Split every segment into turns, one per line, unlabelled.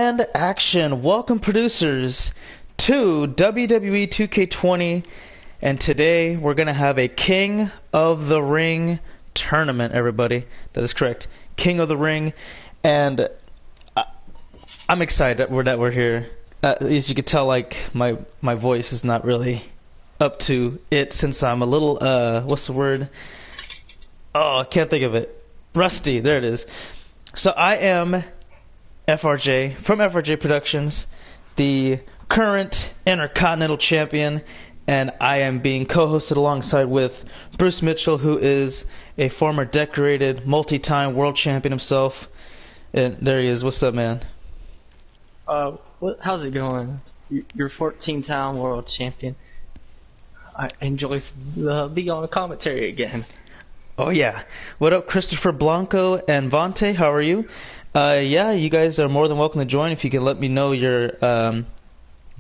And action. Welcome, producers, to WWE 2K20. And today we're going to have a King of the Ring tournament, everybody. That is correct. King of the Ring. And I'm excited that we're here. As you can tell, like, my voice is not really up to it since I'm a little, what's the word? Oh, I can't think of it. Rusty. There it is. So I am FRJ from FRJ Productions, the current Intercontinental Champion, and I am being co-hosted alongside with Bruce Mitchell, who is a former decorated multi-time world champion himself. And there he is. What's up, man?
How's it going? You're 14-time world champion. I enjoy being on the commentary again.
Oh yeah. What up, Christopher Blanco and Vontae? How are you? Yeah, you guys are more than welcome to join. If you can let me know your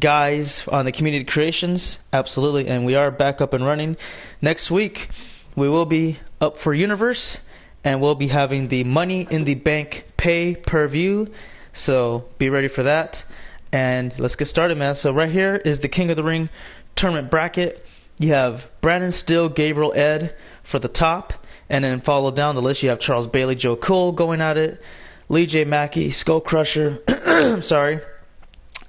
guys on the community creations, absolutely. And we are back up and running. Next week, we will be up for Universe, and we'll be having the Money in the Bank pay-per-view. So be ready for that. And let's get started, man. So right here is the King of the Ring tournament bracket. You have Brandon Steele, Gabriel Ed for the top. And then follow down the list, you have Charles Bailey, Joe Cole going at it. Lee J. Mackey, Skull Crusher, sorry.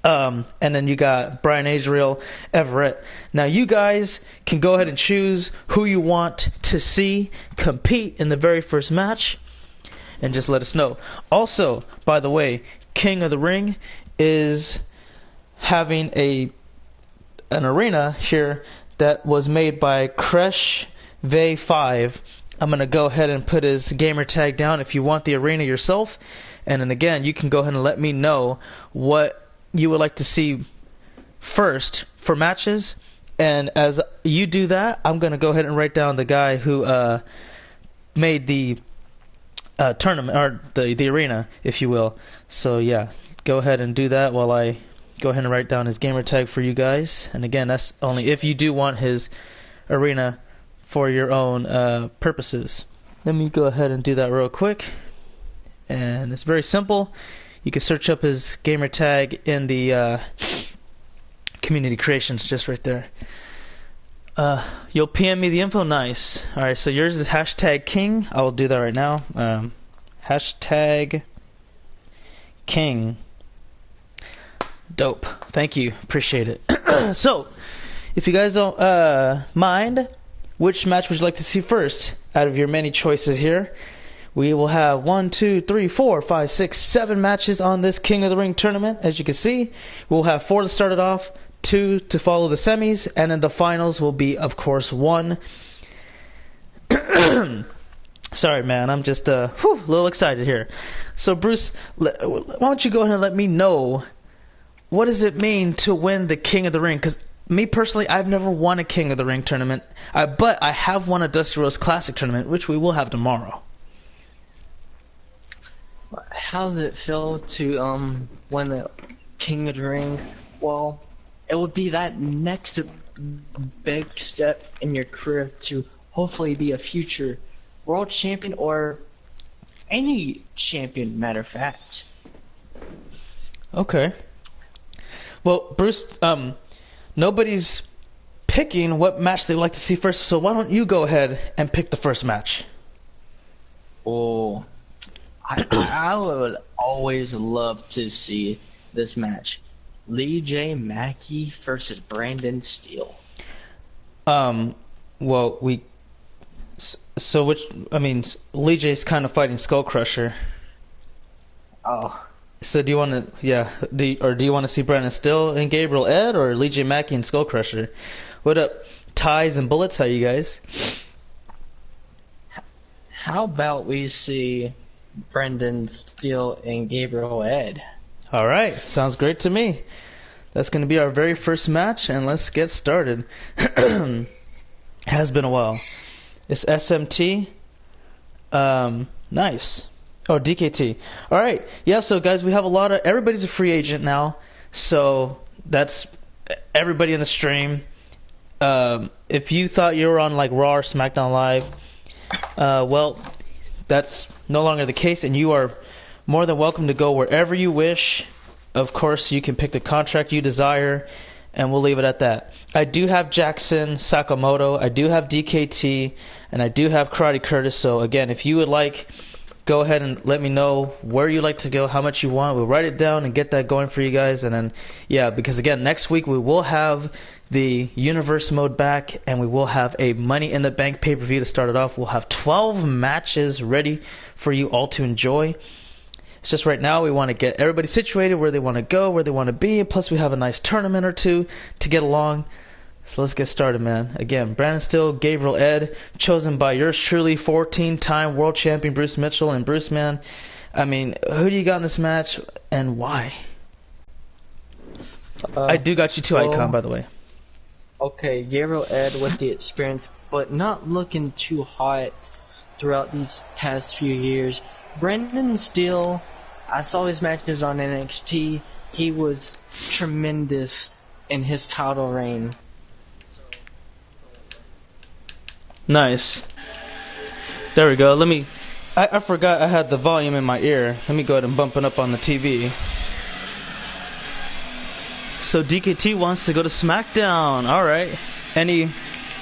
And then you got Brian Azrael, Everett. Now you guys can go ahead and choose who you want to see compete in the very first match, and just let us know. Also, by the way, King of the Ring is having an arena here that was made by Wwe 5. I'm going to go ahead and put his gamer tag down if you want the arena yourself. And then again, you can go ahead and let me know what you would like to see first for matches. And as you do that, I'm going to go ahead and write down the guy who made the tournament, or the arena, if you will. So yeah, go ahead and do that while I go ahead and write down his gamer tag for you guys. And again, that's only if you do want his arena for your own purposes. Let me go ahead and do that real quick. And it's very simple. You can search up his gamer tag in the community creations, just right there. You'll PM me the info. Nice. Alright, so yours is hashtag King. I will do that right now. Hashtag King. Dope. Thank you. Appreciate it. So, if you guys don't mind, which match would you like to see first out of your many choices here? We will have 1, 2, 3, 4, 5, 6, 7 matches on this King of the Ring tournament. As you can see, we'll have 4 to start it off, 2 to follow the semis, and then the finals will be, of course, 1. Sorry, man, I'm just a little excited here. So, Bruce, why don't you go ahead and let me know, what does it mean to win the King of the Ring? Because me personally, I've never won a King of the Ring tournament, but I have won a Dusty Rhodes Classic tournament, which we will have tomorrow.
How does it feel to win the King of the Ring? Well, it would be that next big step in your career to hopefully be a future world champion or any champion, matter of fact.
Okay. Well, Bruce, nobody's picking what match they would like to see first, so why don't you go ahead and pick the first match?
Oh, I would always love to see this match. Lee J. Mackey versus Brandon Steele.
Well, Lee J's kind of fighting Skull Crusher.
Oh.
So do you want to, do you want to see Brandon Steele and Gabriel Ed, or Lee J. Mackey and Skull Crusher? What up, Ties and Bullets? How you guys?
How about we see Brandon Steele and Gabriel Ed?
All right, sounds great to me. That's going to be our very first match, and let's get started. Has been a while. It's SMT. Nice. Oh, DKT. All right. Yeah, so guys, we have everybody's a free agent now. So that's everybody in the stream. If you thought you were on like Raw or SmackDown Live, well, that's no longer the case, and you are more than welcome to go wherever you wish. of course, you can pick the contract you desire, and we'll leave it at that. I do have Jackson Sakamoto, I do have DKT, and I do have Karate Curtis. So again, if you would like, go ahead and let me know where you'd like to go, how much you want. We'll write it down and get that going for you guys. And then, yeah, because again, next week we will have the Universe mode back, and we will have a Money in the Bank pay-per-view to start it off. We'll have 12 matches ready for you all to enjoy. It's just right now we want to get everybody situated where they want to go, where they want to be. Plus we have a nice tournament or two to get along. So let's get started, man. Again, Brandon Steele, Gabriel Ed, chosen by yours truly, 14-time world champion Bruce Mitchell. And Bruce, man, I mean, who do you got in this match and why? I do got you too, Icon, by the way.
Okay, Gabriel Ed with the experience, but not looking too hot throughout these past few years. Brandon Steele, I saw his matches on NXT. He was tremendous in his title reign.
Nice. There we go. I forgot I had the volume in my ear. Let me go ahead and bump it up on the TV. So DKT wants to go to SmackDown. Alright.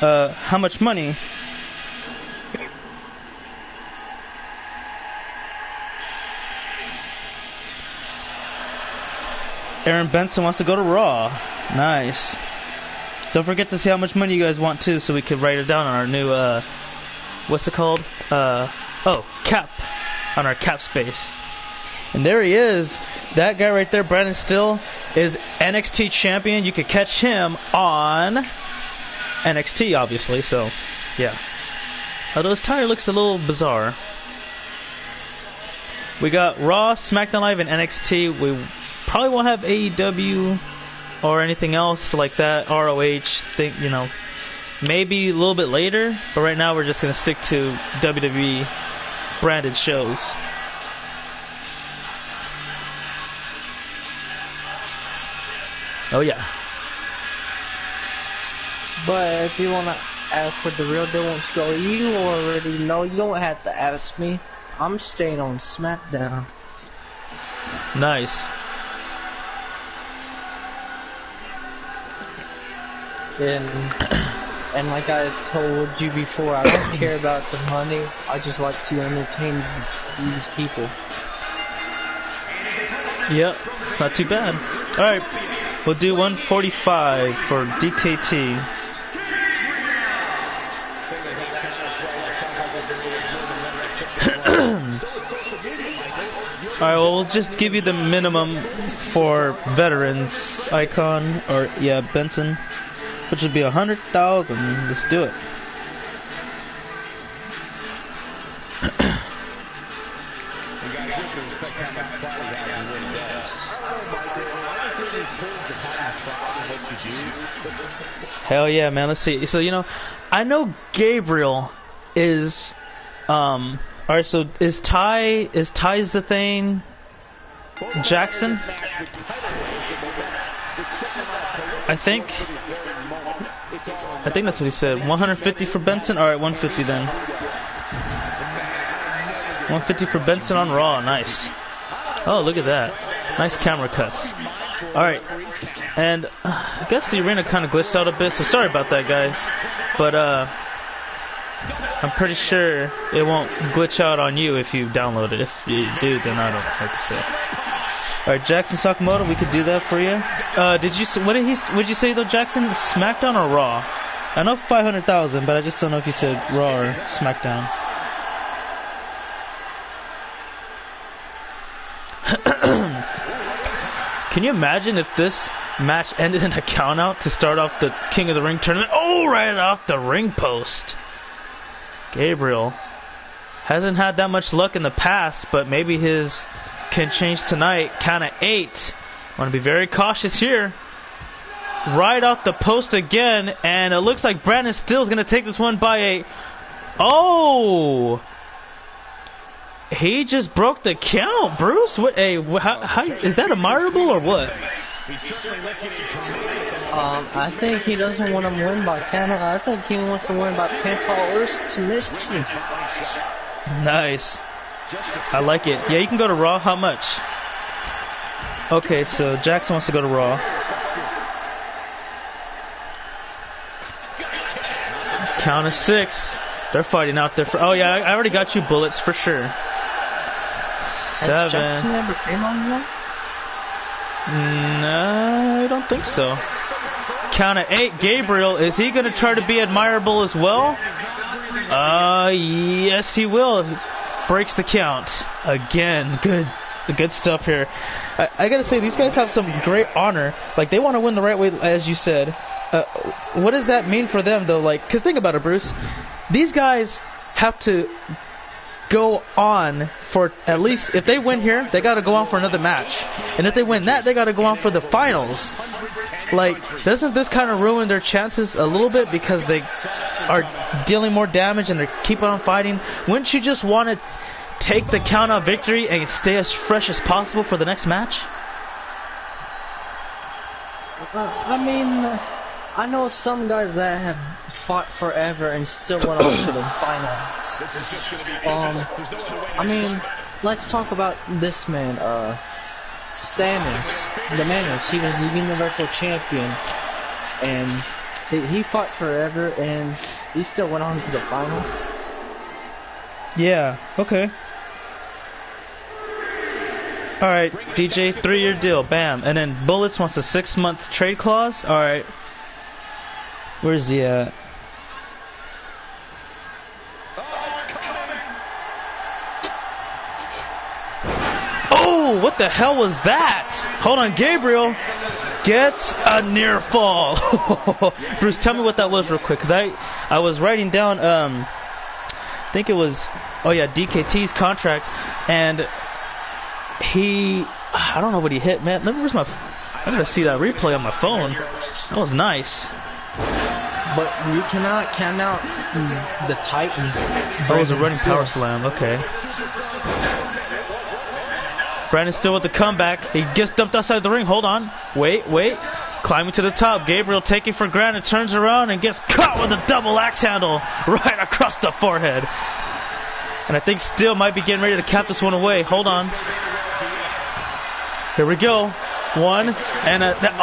How much money? Aaron Benson wants to go to Raw. Nice. Don't forget to see how much money you guys want too, so we could write it down on our new, what's it called? Cap. On our cap space. And there he is. That guy right there, Brandon Steele, is NXT champion. You could catch him on NXT, obviously, so, yeah. Although his tire looks a little bizarre. We got Raw, SmackDown Live, and NXT. We probably won't have AEW or anything else like that, ROH, maybe a little bit later, but right now we're just going to stick to WWE branded shows. Oh yeah.
But if you want to ask what the real deal wants to go, you already know. You don't have to ask me. I'm staying on SmackDown.
Nice.
And like I told you before, I don't care about the money. I just like to entertain these people.
Yep, it's not too bad. Alright, we'll do 145 for DKT. Alright, well, we'll just give you the minimum for veterans, Icon, or, yeah, Benson, which would be 100,000. Let's do it. Hell yeah, man. Let's see. So, I know Gabriel is, alright, so is Ty's the thing? Jackson? I think that's what he said. 150 for Benson? Alright, 150 then. 150 for Benson on Raw. Nice. Oh, look at that. Nice camera cuts. Alright. And I guess the arena kind of glitched out a bit, so sorry about that, guys. But I'm pretty sure it won't glitch out on you if you download it. If you do, then I don't know what to say. Alright, Jackson Sakamoto, we could do that for you. What did you say though, Jackson? SmackDown or Raw? I know 500,000, but I just don't know if you said Raw or SmackDown. Can you imagine if this match ended in a countout to start off the King of the Ring tournament? Oh, right off the ring post. Gabriel hasn't had that much luck in the past, but maybe his can change tonight. Count of 8. Want to be very cautious here. Right off the post again, and it looks like Brandon Steele's going to take this one by a... Oh! He just broke the count, Bruce. What? How is that admirable or what?
I think he doesn't want to win by countout. I think he wants to win by pinfall or submission.
Nice. I like it. Yeah, you can go to Raw. How much? Okay, so Jackson wants to go to Raw. Count of 6. They're fighting out there for. Oh yeah, I already got you bullets for sure. 7.
Has Jackson ever been on Raw?
No, I don't think so. Count of 8. Gabriel, is he going to try to be admirable as well? Yes, he will. Breaks the count again. Good stuff here. I gotta say, these guys have some great honor. Like, they want to win the right way, as you said. What does that mean for them, though? Like, because think about it, Bruce. These guys have to go on for at least, if they win here, they got to go on for another match. And if they win that, they got to go on for the finals. Like, doesn't this kind of ruin their chances a little bit because they are dealing more damage and they're keeping on fighting? Wouldn't you just want to take the count out victory and stay as fresh as possible for the next match?
I mean, I know some guys that have fought forever and still went on to the finals. I mean, let's talk about this man, Stannis, the Manus. He was the Universal Champion, and he fought forever, and he still went on to the finals.
Yeah, okay. Alright, DJ, 3-year deal, bam. And then Bullets wants a 6-month trade clause. Alright. Where's the, Oh, what the hell was that? Hold on, Gabriel gets a near fall. Bruce, tell me what that was real quick, because I was writing down, I think it was, DKT's contract, and I don't know what he hit, man. Where's my, I gotta see that replay on my phone. That was nice.
But you cannot count out the Titan.
Oh, it was a running power slam, okay. Brandon still with the comeback. He gets dumped outside the ring. Hold on. Wait. Climbing to the top. Gabriel taking for granted. Turns around and gets caught with a double axe handle right across the forehead. And I think Steele might be getting ready to cap this one away. Hold on. Here we go. 1. And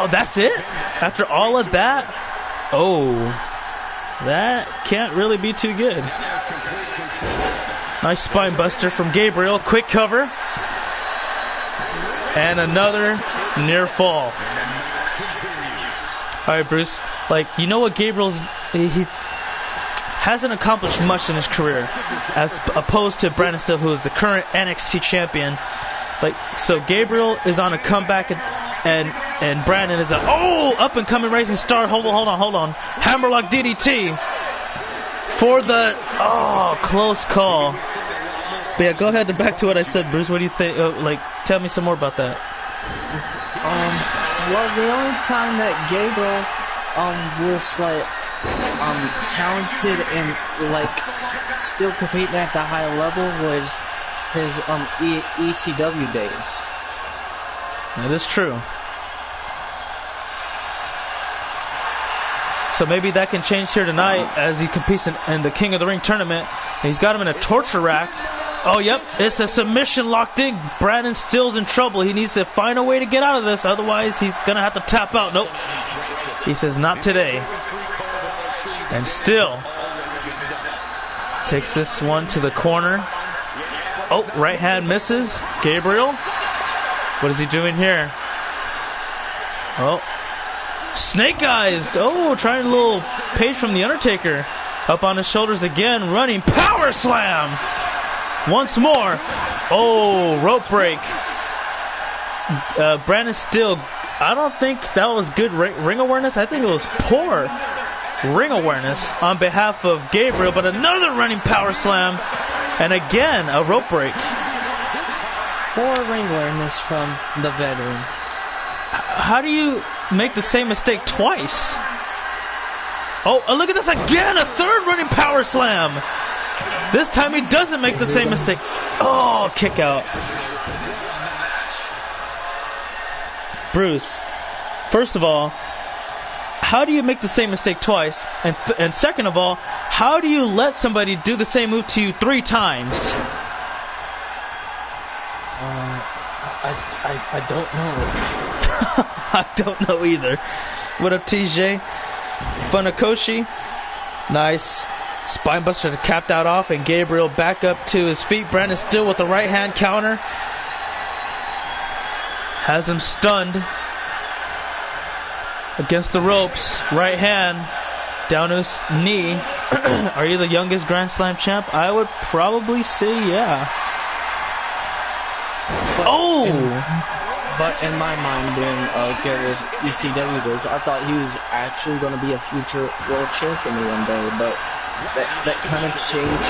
that's it? After all of that? Oh. That can't really be too good. Nice spine buster from Gabriel. Quick cover. And another near fall. Alright, Bruce. Like, you know what Gabriel's... He hasn't accomplished much in his career, as opposed to Brandon Steele, who is the current NXT champion. Like, so Gabriel is on a comeback, and Brandon is up and coming rising star. Hold on. Hammerlock DDT for the close call. But yeah, go ahead and back to what I said, Bruce. What do you think? Tell me some more about that.
Well, the only time that Gabriel was talented and still competing at the high level was his ECW days.
That is true. So maybe that can change here tonight as he competes in the King of the Ring tournament. And he's got him in a torture rack. Oh, yep, it's a submission locked in. Brandon Steele's in trouble. He needs to find a way to get out of this. Otherwise, he's going to have to tap out. Nope. He says, not today. And Steele takes this one to the corner. Oh, right hand misses. Gabriel. What is he doing here? Oh. Snake Eyes. Oh, trying a little page from The Undertaker. Up on his shoulders again. Running power slam. Once more. Oh, rope break. Brandon Steele, I don't think that was good ring awareness. I think it was poor ring awareness on behalf of Gabriel. But another running power slam. And again, a rope break.
Poor ring awareness from the veteran.
How do you make the same mistake twice? Oh, look at this again. A third running power slam. This time he doesn't make the same mistake. Oh, kick out. Bruce, first of all, how do you make the same mistake twice? And second of all, how do you let somebody do the same move to you 3 times?
I don't know.
I don't know either. What up, TJ? Funakoshi. Nice. Spinebuster to cap that off, and Gabriel back up to his feet. Brandon still with the right hand counter. Has him stunned. Against the ropes. Right hand. Down to his knee. Are you the youngest Grand Slam champ? I would probably say yeah.
But in my mind, during Gabriel's ECW days, I thought he was actually going to be a future world champion one day, but that kind of changed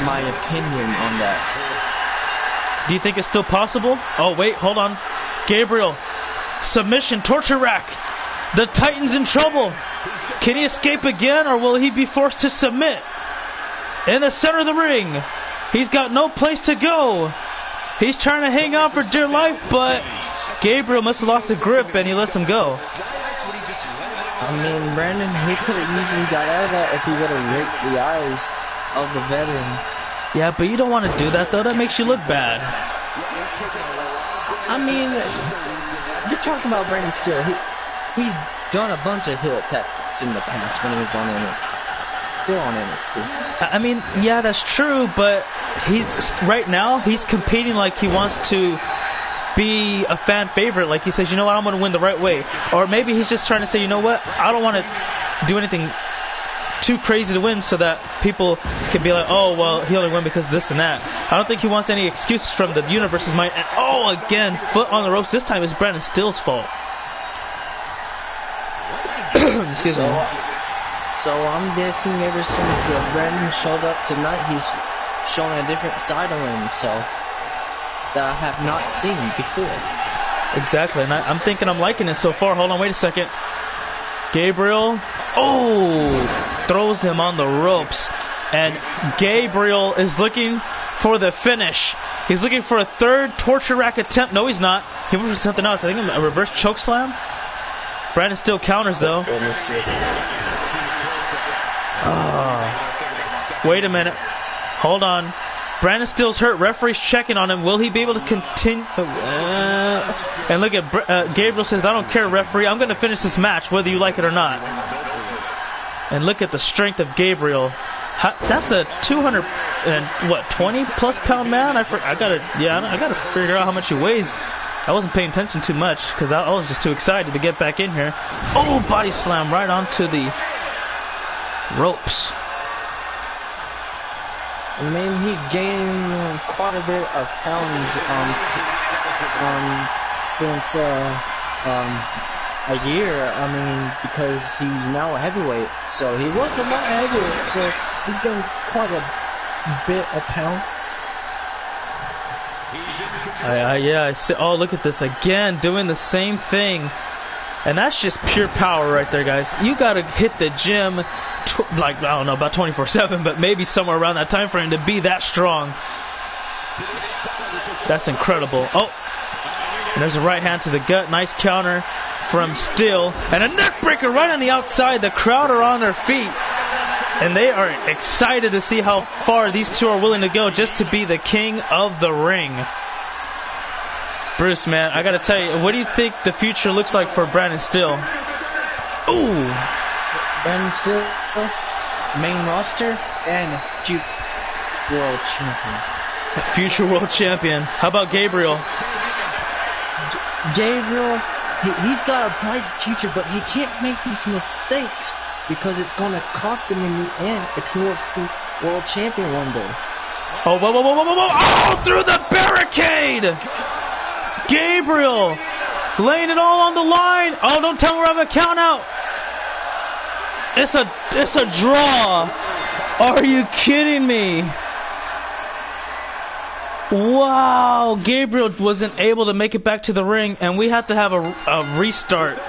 my opinion on that.
Do you think it's still possible? Oh, wait, hold on. Gabriel, submission, torture rack. The Titan's in trouble. Can he escape again, or will he be forced to submit? In the center of the ring. He's got no place to go. He's trying to hang on for dear life, but Gabriel must have lost the grip and he lets him go.
I mean, Brandon, he could have easily got out of that if he would have raked the eyes of the veteran.
Yeah, but you don't want to do that, though. That makes you look bad.
I mean, you're talking about Brandon Steele. He's done a bunch of heel tactics in the past when he was on NXT. Still on NXT.
I mean, yeah, that's true, but right now he's competing like he wants to be a fan favorite. Like he says, you know what, I'm going to win the right way. Or maybe he's just trying to say, you know what, I don't want to do anything too crazy to win so that people can be like, oh, well, he only won because of this and that. I don't think he wants any excuses from the universe's mind. And, oh, again, foot on the ropes. This time it's Brandon Steele's fault. Excuse me.
So I'm guessing ever since Brandon showed up tonight, he's shown a different side of himself that I have not seen before.
Exactly, and I'm thinking I'm liking it so far. Hold on, wait a second. Gabriel, throws him on the ropes, and Gabriel is looking for the finish. He's looking for a third torture rack attempt. No, he's not. He went for something else. I think a reverse choke slam. Brandon still counters though. Wait a minute. Hold on. Brandon Steele's hurt. Referee's checking on him. Will he be able to continue? And look at Gabriel says, I don't care, referee. I'm going to finish this match whether you like it or not. And look at the strength of Gabriel. That's a 220 plus pound man. I gotta figure out how much he weighs. I wasn't paying attention too much because I was just too excited to get back in here. Oh, body slam right onto the ropes.
I mean, he gained quite a bit of pounds since a year. I mean, because he's now a heavyweight. So he was a lot heavier. So he's gained quite a bit of pounds.
I see. Oh, look at this again, doing the same thing. And that's just pure power right there, guys. You got to hit the gym, like, I don't know, about 24/7, but maybe somewhere around that time frame to be that strong. That's incredible. Oh, and there's a right hand to the gut. Nice counter from Steele. And a neck breaker right on the outside. The crowd are on their feet. And they are excited to see how far these two are willing to go just to be the king of the ring. Bruce, man, I got to tell you, what do you think the future looks like for Brandon Steele? Ooh.
Brandon Steele, main roster, and future world champion.
Future world champion. How about Gabriel?
Gabriel, he's got a bright future, but he can't make these mistakes because it's going to cost him in the end if he wants to be world champion one day.
Oh, whoa. Oh, through the barricade! Gabriel laying it all on the line. Oh, don't tell me we're having a count out. It's a draw. Are you kidding me? Wow, Gabriel wasn't able to make it back to the ring, and we had to have a restart.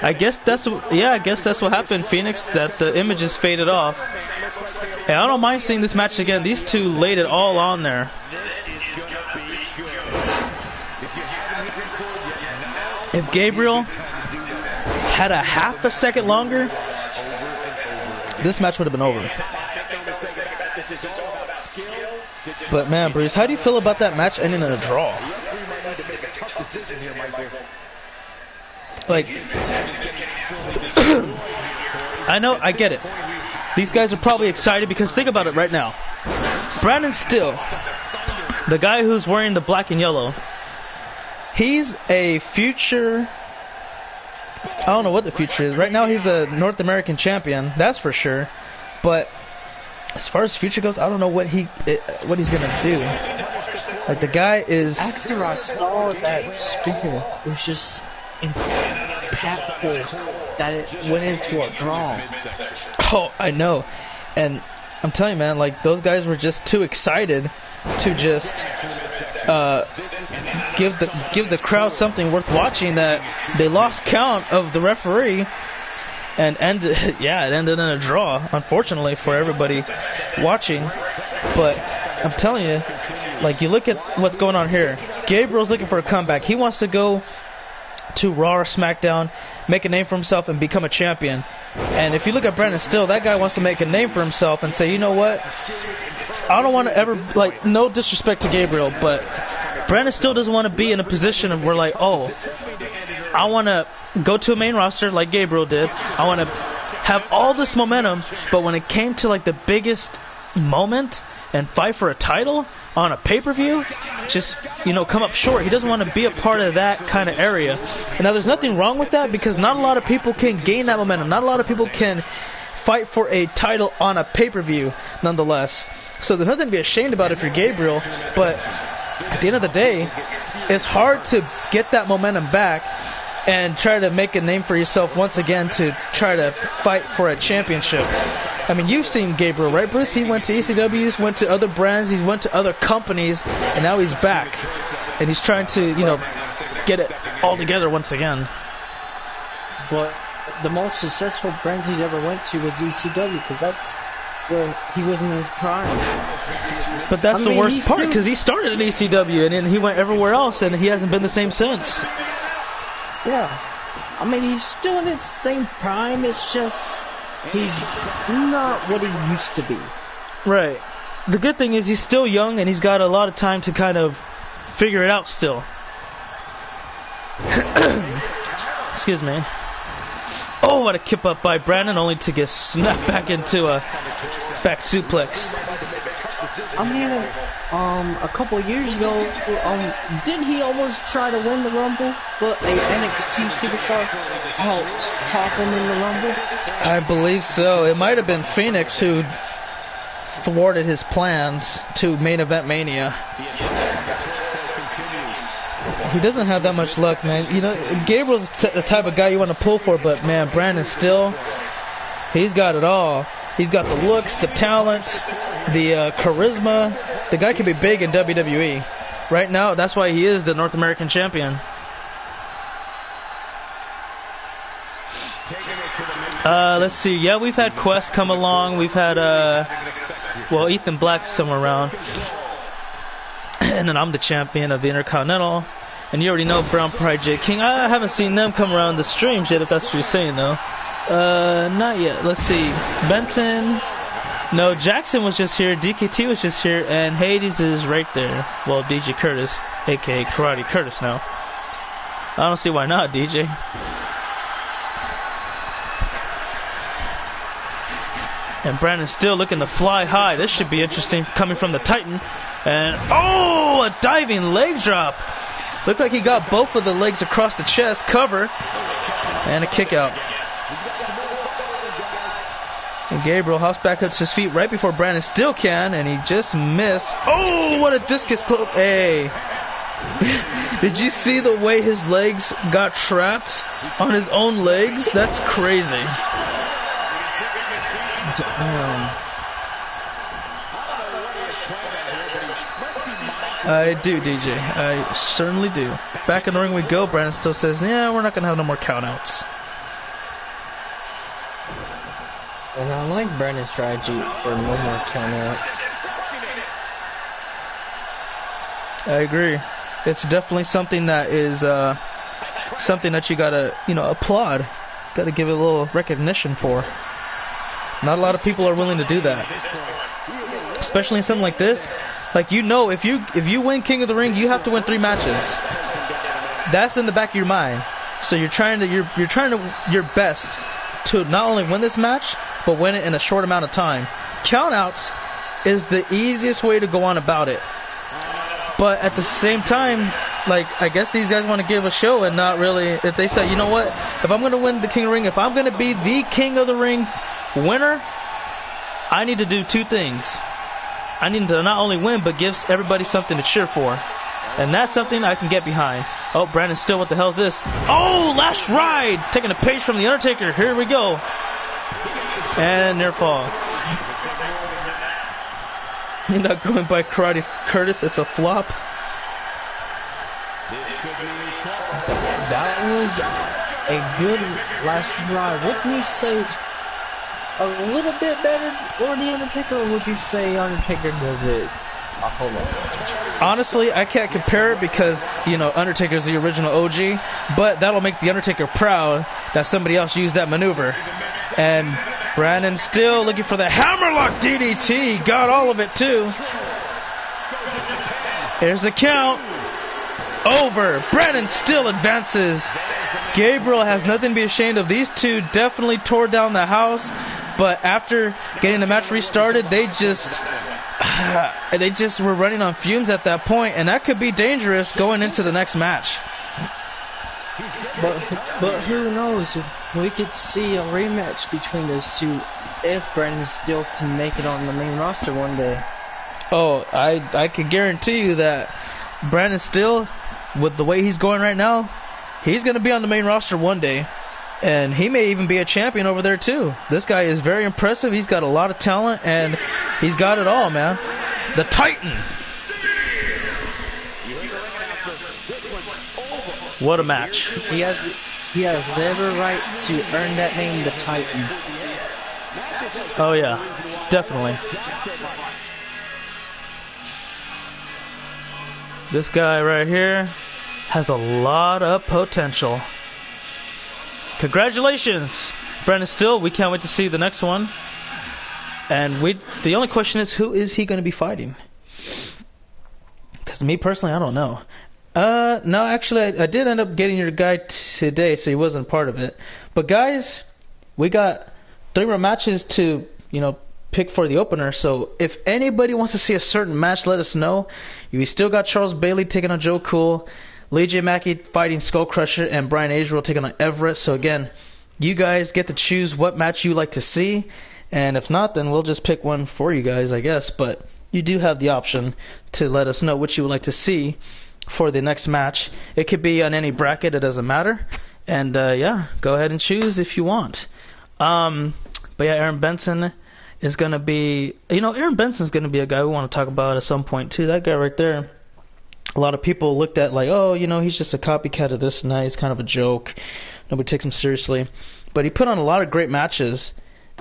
I guess that's what happened, Phoenix, that the images faded off. Hey, I don't mind seeing this match again. These two laid it all on there. If Gabriel had a half a second longer, this match would have been over. But man, Bruce, how do you feel about that match ending in a draw? Like, I know, I get it. These guys are probably excited because think about it right now. Brandon Steele, the guy who's wearing the black and yellow, he's a future... I don't know what the future is. Right now he's a North American champion, that's for sure. But as far as the future goes, I don't know what he's gonna do. Like, the guy is...
After I saw that speaker, it was just impactful that it went into a draw.
Oh, I know. And I'm telling you, man, like, those guys were just too excited to just give the crowd something worth watching, that they lost count of the referee and it ended in a draw, unfortunately for everybody watching. But I'm telling you, like, you look at what's going on here. Gabriel's looking for a comeback. He wants to go to Raw or SmackDown, make a name for himself, and become a champion. And if you look at Brandon Steele, that guy wants to make a name for himself and say, you know what? I don't want to ever, like, no disrespect to Gabriel, but Brandon Steele doesn't want to be in a position of where, like, oh, I want to go to a main roster like Gabriel did. I want to have all this momentum, but when it came to, like, the biggest moment and fight for a title on a pay-per-view, just, come up short. He doesn't want to be a part of that kind of area. And now there's nothing wrong with that, because not a lot of people can gain that momentum. Not a lot of people can fight for a title on a pay-per-view nonetheless. So there's nothing to be ashamed about if you're Gabriel, but at the end of the day, it's hard to get that momentum back and try to make a name for yourself once again to try to fight for a championship. I mean, you've seen Gabriel, right, Bruce? He went to ECWs, went to other brands, he went to other companies, and now he's back. And he's trying to, get it all together once again.
But the most successful brands he's ever went to was ECW, because that's where he was in his prime.
But that's the worst part, because he started in ECW, and then he went everywhere else, and he hasn't been the same since.
Yeah. I mean, he's still in his same prime, it's just... he's not what he used to be. Right.
The good thing is he's still young and he's got a lot of time to kind of figure it out still. Excuse me. Oh, what a kip up by Brandon, only to get snapped back into a back suplex.
I mean, a couple of years ago, didn't he almost try to win the Rumble? But a NXT superstar helped top him in the Rumble?
I believe so. It might have been Phoenix who thwarted his plans to main event Mania. He doesn't have that much luck, man. Gabriel's the type of guy you want to pull for, but, man, Brandon Steele, he's got it all. He's got the looks, the talent, the charisma. The guy can be big in WWE. Right now, that's why he is the North American champion. Let's see. Yeah, we've had Quest come along. We've had, Ethan Black somewhere around. And then I'm the champion of the Intercontinental. And you already know Brown Pride J. King. I haven't seen them come around the streams yet, if that's what you're saying, though. Not yet. Let's see. Benson. No, Jackson was just here. DKT was just here. And Hades is right there. Well, DJ Curtis, a.k.a. Karate Curtis now. I don't see why not, DJ. And Brandon's still looking to fly high. This should be interesting coming from the Titan. And, oh, a diving leg drop. Looked like he got both of the legs across the chest, cover, and a kick out. And Gabriel hops back up to his feet right before Brandon still can, and he just missed. Oh, what a discus club. Hey. Did you see the way his legs got trapped on his own legs? That's crazy. I do, DJ. I certainly do. Back in the ring we go. Brandon still says, yeah, we're not going to have no more countouts.
And I like Brandon's strategy for no more countouts.
I agree. It's definitely something that is something that you got to, applaud. Got to give it a little recognition for. Not a lot of people are willing to do that. Especially in something like this. Like, if you win King of the Ring, you have to win 3 matches. that's in the back of your mind. So you're trying your best to not only win this match, but win it in a short amount of time. Countouts is the easiest way to go on about it. But at the same time, like, I guess these guys want to give a show and not really, if they say, you know what, if I'm going to win the King of the Ring, if I'm going to be the King of the Ring winner, I need to do two things. I need to not only win, but give everybody something to cheer for. And that's something I can get behind. Oh, Brandon Steele, what the hell is this? Oh, last ride! Taking a page from The Undertaker. Here we go. And near fall. You're not going by Karate Curtis. It's a flop.
That was a good last ride. Wouldn't you say a little bit better for The Undertaker, or would you say Undertaker does it a whole lot better?
Honestly, I can't compare it because, you know, Undertaker's the original OG, but that'll make The Undertaker proud that somebody else used that maneuver. And Brandon still looking for the hammerlock DDT. Got all of it, too. Here's the count. Over. Brandon still advances. Gabriel has nothing to be ashamed of. These two definitely tore down the house, but after getting the match restarted, they just were running on fumes at that point, and that could be dangerous going into the next match.
But who knows? We could see a rematch between those two if Brandon Steele can make it on the main roster one day.
Oh, I can guarantee you that Brandon Steele, with the way he's going right now, he's going to be on the main roster one day. And he may even be a champion over there, too. This guy is very impressive. He's got a lot of talent, and he's got it all, man. The Titan. What a match.
He has every right to earn that name, the Titan.
Oh, yeah. Definitely. This guy right here has a lot of potential. Congratulations, Brandon Steele. We can't wait to see the next one. And the only question is, who is he going to be fighting? Because me personally, I don't know. No, actually, I did end up getting your guy today, so he wasn't part of it. But guys, we got 3 more matches to, pick for the opener. So if anybody wants to see a certain match, let us know. We still got Charles Bailey taking on Joe Cool, Lee J. Mackey fighting Skull Crusher, and Brian Azrael taking on Everett. So again, you guys get to choose what match you like to see. And if not, then we'll just pick one for you guys, I guess. But you do have the option to let us know what you would like to see for the next match. It could be on any bracket, it doesn't matter. And yeah, go ahead and choose if you want. But yeah, Aaron Benson is going to be, Aaron Benson's going to be a guy we want to talk about at some point too. That guy right there, a lot of people looked at like, oh, he's just a copycat of this and that. He's kind of a joke. Nobody takes him seriously. But he put on a lot of great matches,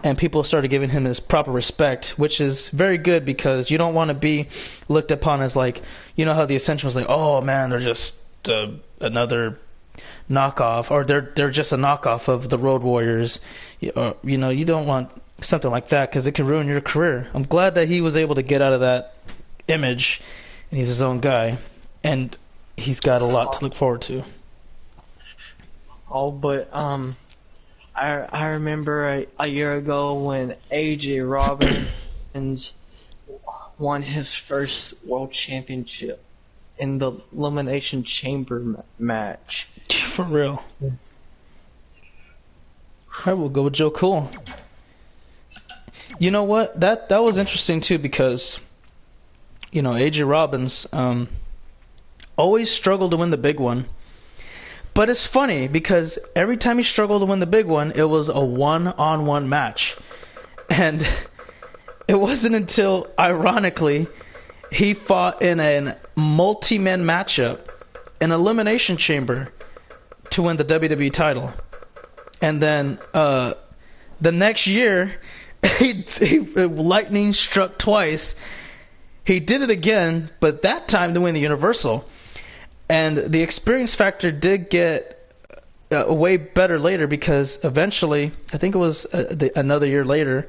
and people started giving him his proper respect, which is very good because you don't want to be looked upon as like, how the Ascension was like, oh man, they're just another knockoff, or they're just a knockoff of the Road Warriors. You don't want something like that because it can ruin your career. I'm glad that he was able to get out of that image, and he's his own guy, and he's got a lot to look forward to.
Oh, but I remember a year ago when AJ Robbins won his first world championship in the Elimination Chamber match.
For real. I will go with Joe Cool. You know what? That was interesting too because, AJ Robbins always struggled to win the big one. But it's funny because every time he struggled to win the big one, it was a one-on-one match. And it wasn't until, ironically, he fought in a multi-man matchup, an Elimination Chamber, to win the WWE title. And then the next year, lightning struck twice. He did it again, but that time to win the Universal. And the experience factor did get way better later because eventually, I think it was another year later,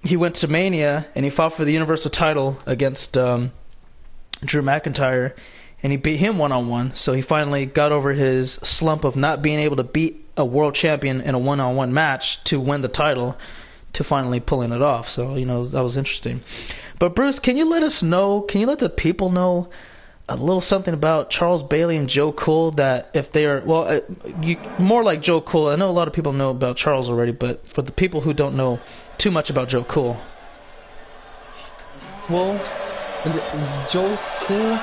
he went to Mania and he fought for the Universal title against Drew McIntyre. and he beat him one-on-one. So he finally got over his slump of not being able to beat a world champion in a one-on-one match to win the title, to finally pulling it off. So, you know, that was interesting. But Bruce, can you let the people know a little something about Charles Bailey and Joe Cool, that if they are, well, more like Joe Cool. I know a lot of people know about Charles already, but for the people who don't know too much about Joe Cool.
Well, Joe Cool,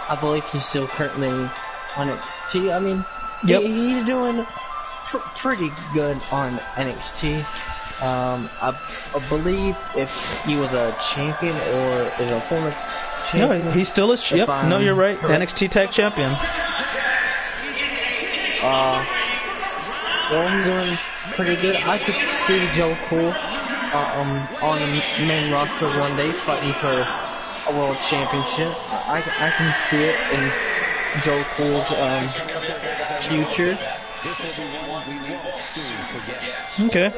I believe he's still currently on NXT. I mean,
yep.
He's doing pretty good on NXT. I believe if he was a champion or is a former champion.
No, he still is. Yep. No, you're right. Correct. NXT Tag Champion.
Well, he's doing pretty good. I could see Joe Cool on the main roster one day fighting for a world championship. I can see it in Joe Cool's future.
Okay.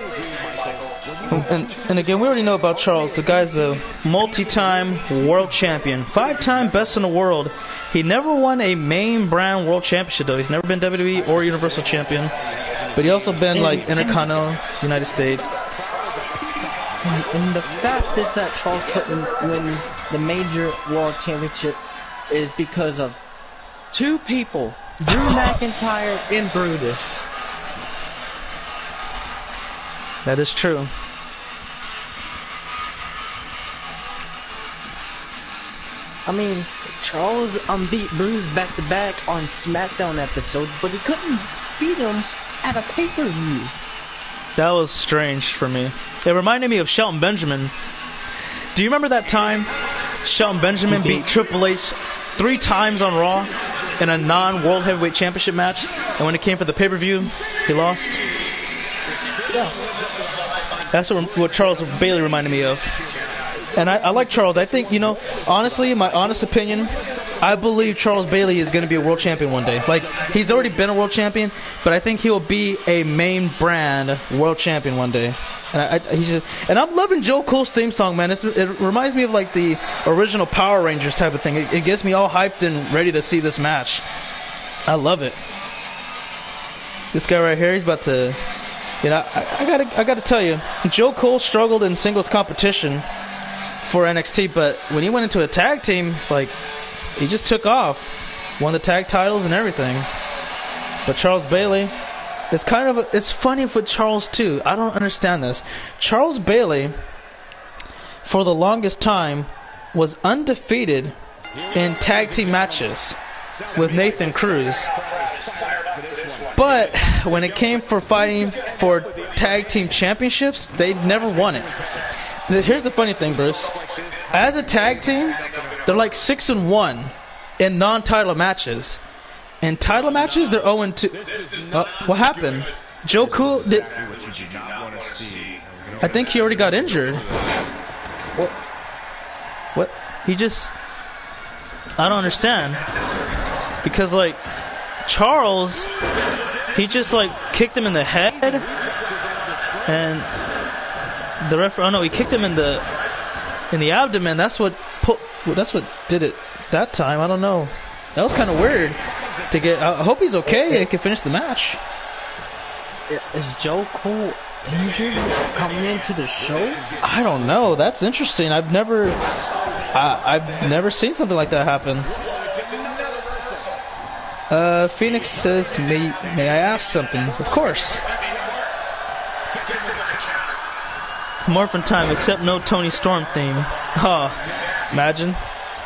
And again, we already know about Charles. The guy's a multi-time world champion, 5-time best in the world. He never won a main brand world championship, though. He's never been WWE or Universal Champion. But he also been like Intercontinental, United States.
And the fact is that Charles couldn't win the major world championship is because of two people, Drew McIntyre and Brutus.
That is true.
I mean, Charles beat Bruce back-to-back on SmackDown episodes, but he couldn't beat him at a pay-per-view.
That was strange for me. It reminded me of Shelton Benjamin. Do you remember that time Shelton Benjamin beat Triple H 3 times on Raw in a non-World Heavyweight Championship match, and when it came for the pay-per-view, he lost?
Yeah.
That's what Charles Bailey reminded me of. And I like Charles. I think, honestly, my honest opinion, I believe Charles Bailey is going to be a world champion one day. Like, he's already been a world champion, but I think he'll be a main brand world champion one day. And I'm loving Joe Cool's theme song, man. It reminds me of like the original Power Rangers type of thing. It gets me all hyped and ready to see this match. I love it. This guy right here, he's about to, I gotta tell you, Joe Cole struggled in singles competition for NXT, but when he went into a tag team, like, he just took off, won the tag titles and everything. But Charles Bailey, it's funny with Charles too. I don't understand this. Charles Bailey, for the longest time, was undefeated in tag team matches with Nathan Cruz. But when it came for fighting for tag team championships, they never won it. Here's the funny thing, Bruce. As a tag team, they're like 6-1 in non-title matches. In title matches, they're 0-2. What happened? Joe Cool did. I think he already got injured. What? He just. I don't understand. Because, like, Charles, he just, like, kicked him in the head. And the referee. Oh no, he kicked him in the abdomen. That's what did it that time. I don't know. That was kind of weird to get. I hope he's okay. He can finish the match.
Is Joe Cole injured coming into the show?
I don't know. That's interesting. I've never seen something like that happen. Phoenix says, may I ask something? Of course. Morphin time, except no Tony Storm theme. Oh, imagine.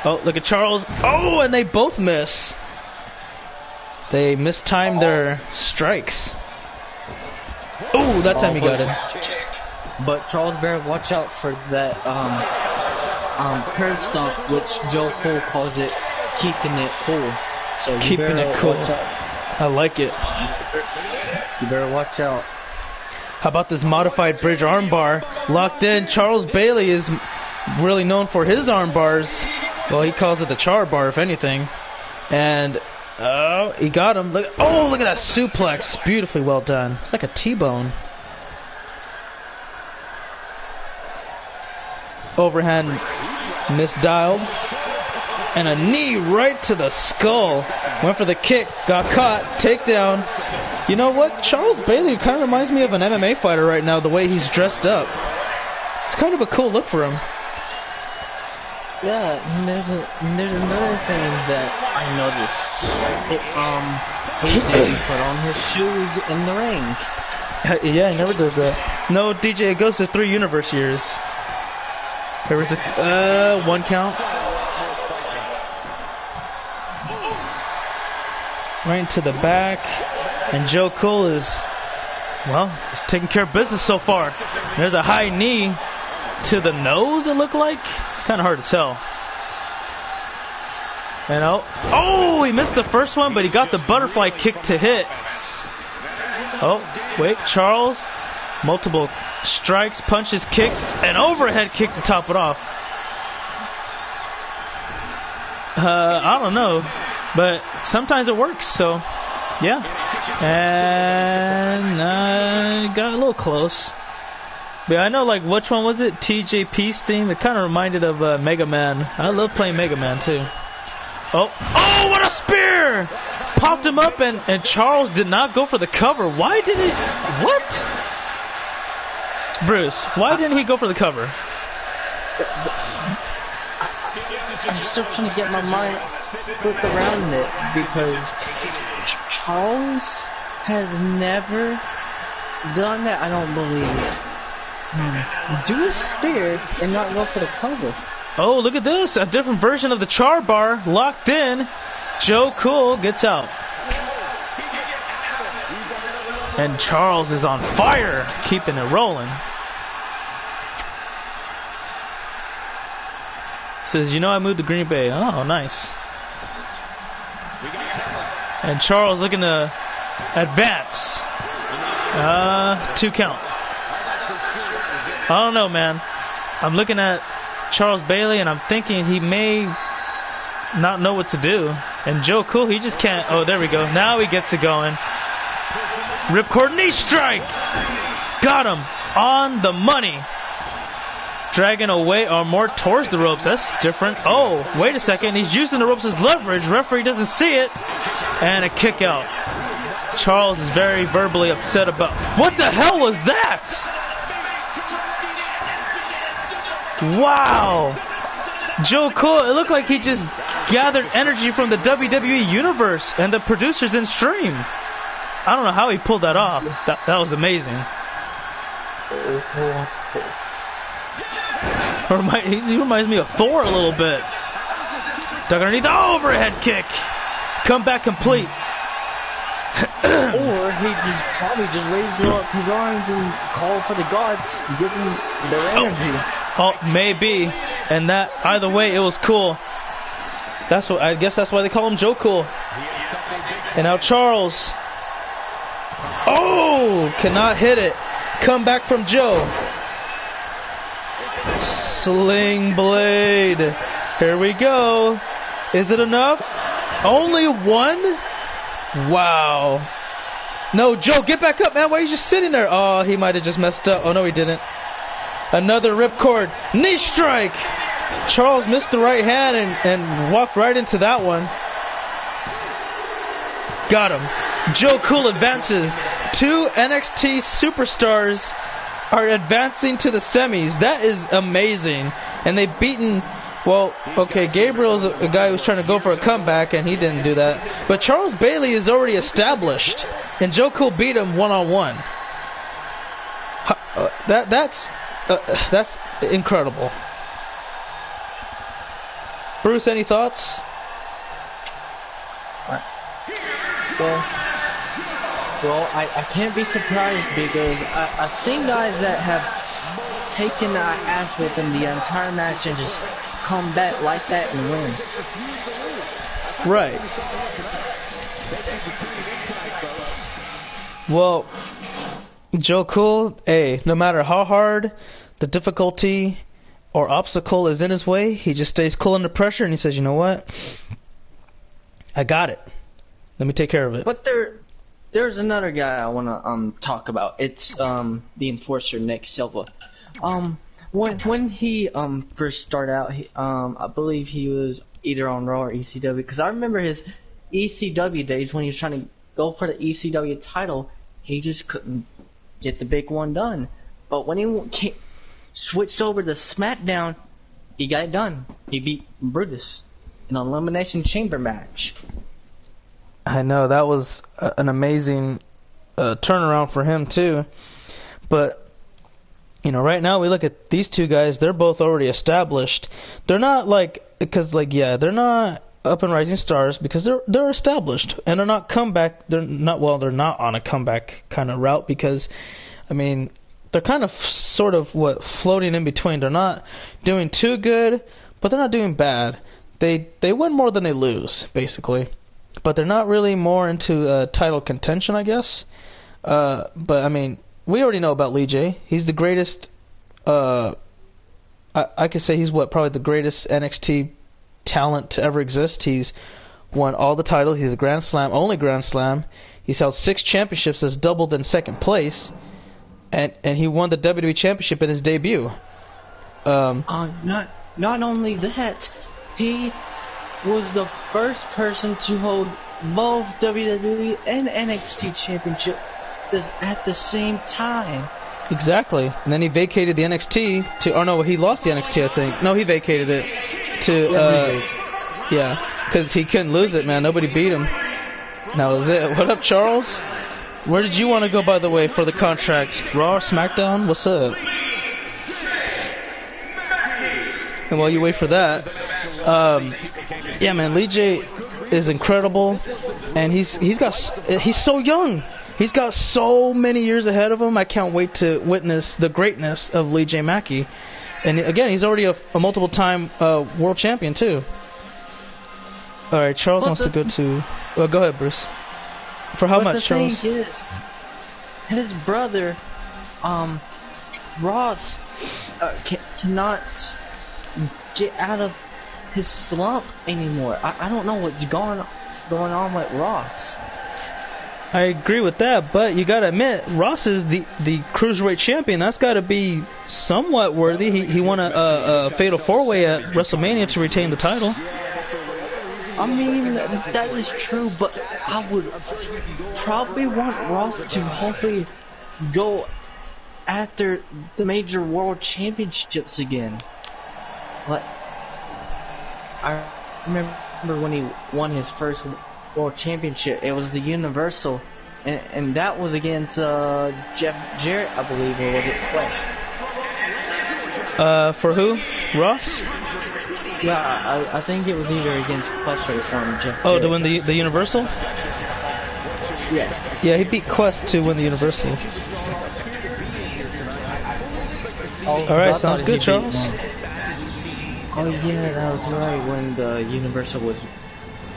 Oh, look at Charles. Oh, and they both miss. They mistimed their strikes. Oh, that time he got it.
But Charles better watch out for that curb stomp, which Joe Cole calls it keeping it cool. So
keeping it cool. I like it.
You better watch out.
How about this modified bridge armbar locked in? Charles Bailey is really known for his arm bars. Well, he calls it the char bar, if anything. And he got him. Look at that suplex. Beautifully well done. It's like a T-bone. Overhand misdialed. And a knee right to the skull. Went for the kick, got caught, takedown. You know what? Charles Bailey kind of reminds me of an MMA fighter right now, the way he's dressed up. It's kind of a cool look for him.
Yeah, and there's another thing that I noticed. He didn't put on his shoes in the ring.
Yeah, he never does that. No, DJ, it goes to 3 universe years. There was a 1 count. Right into the back. And Joe Cool is, well, he's taking care of business so far. There's a high knee to the nose, it looked like. It's kind of hard to tell. And oh, he missed the first one, but he got the butterfly kick to hit. Oh, wait, Charles. Multiple strikes, punches, kicks, an overhead kick to top it off. I don't know, but sometimes it works, so yeah. And got a little close. But I know, like, which one was it? TJP's theme? It kind of reminded of Mega Man. I love playing Mega Man, too. Oh, what a spear! Popped him up, and Charles did not go for the cover. Why did he? What? Bruce, why didn't he go for the cover?
I'm still trying to get my mind put around it because Charles has never done that. I don't believe it. Do a spear and not go for the cover.
Oh, look at this. A different version of the char bar locked in. Joe Cool gets out. And Charles is on fire, keeping it rolling. Says, you know, I moved to Green Bay. Oh, nice. And Charles looking to advance. 2 count. I don't know, man. I'm looking at Charles Bailey, and I'm thinking he may not know what to do. And Joe Cool, he just can't. Oh, there we go. Now he gets it going. Ripcord knee strike. Got him on the money. Dragging away or more towards the ropes. That's different. Oh, wait a second. He's using the ropes as leverage. Referee doesn't see it. And a kick out. Charles is very verbally upset about. What the hell was that? Wow. Joe Cool, it looked like he just gathered energy from the WWE Universe and the producers in stream. I don't know how he pulled that off. That was amazing. He reminds me of Thor a little bit. Dug underneath. Oh, overhead kick. Come back complete.
Or he probably just raised up his arms and called for the gods to give him their energy.
Oh, maybe. And that, either way, it was cool. I guess that's why they call him Joe Cool. And now Charles. Oh, cannot hit it. Come back from Joe. Sling blade. Here we go. Is it enough? Only 1? Wow. No, Joe, get back up, man. Why are you just sitting there? Oh, he might have just messed up. Oh, no, he didn't. Another ripcord. Knee strike. Charles missed the right hand and walked right into that one. Got him. Joe Cool advances. 2 NXT superstars are advancing to the semis. That is amazing. And they've beaten, well, okay, Gabriel's a guy who's trying to go for a comeback, and he didn't do that. But Charles Bailey is already established, and Joe Cool beat him one-on-one. That's incredible. Bruce, any thoughts?
Well, I can't be surprised because I've seen guys that have taken our ass with them the entire match and just come back like that and win.
Right. Well, Joe Cool, hey, no matter how hard the difficulty or obstacle is in his way, he just stays cool under pressure and he says, you know what? I got it. Let me take care of it.
But there's another guy I want to talk about. It's the enforcer Nick Silva. When he first started out, I believe he was either on Raw or ECW. Because I remember his ECW days when he was trying to go for the ECW title, he just couldn't get the big one done. But when he switched over to SmackDown, he got it done. He beat Brutus in an Elimination Chamber match.
I know, that was an amazing turnaround for him too. But right now we look at these two guys, they're both already established. They're not they're not up and rising stars because they're established, and they're not they're not on a comeback kind of route, because they're kind of sort of floating in between. They're not doing too good, but they're not doing bad. They win more than they lose, basically. But they're not really more into title contention, I guess. But we already know about Lee J. He's the greatest. I could say he's probably the greatest NXT talent to ever exist. He's won all the titles. He's a Grand Slam, only Grand Slam. He's held 6 championships, has doubled in second place, and he won the WWE Championship in his debut.
Not only that, he was the first person to hold both WWE and NXT championship at the same time.
Exactly. And then he vacated the NXT to... Oh, no, he lost the NXT, I think. No, he vacated it to... because he couldn't lose it, man. Nobody beat him. That was it. What up, Charles? Where did you want to go, by the way, for the contract? Raw, SmackDown? What's up? And while you wait for that... yeah, man, Lee J is incredible, and he's so young. He's got so many years ahead of him. I can't wait to witness the greatness of Lee J Mackey. And again, he's already a multiple-time world champion too. All right, Charles wants to go to. Well, go ahead, Bruce. For how much, Charles?
The thing is, his brother, Ross, cannot get out of his slump anymore. I don't know what's going on with Ross.
I agree with that, but you gotta admit, Ross is the cruiserweight champion. That's gotta be somewhat worthy. He won a fatal 4-way at WrestleMania to retain the title.
That is true, but I would probably want Ross to hopefully go after the major world championships again. But I remember when he won his first world championship, it was the Universal, and that was against Jeff Jarrett, I believe, or was it Quest?
For who? Ross?
Yeah, I think it was either against Quest or Jeff Jarrett.
Oh, to win the Universal?
Yeah.
Yeah, he beat Quest to win the Universal. Alright, sounds good, Charles.
Oh yeah, that was right. When the Universal was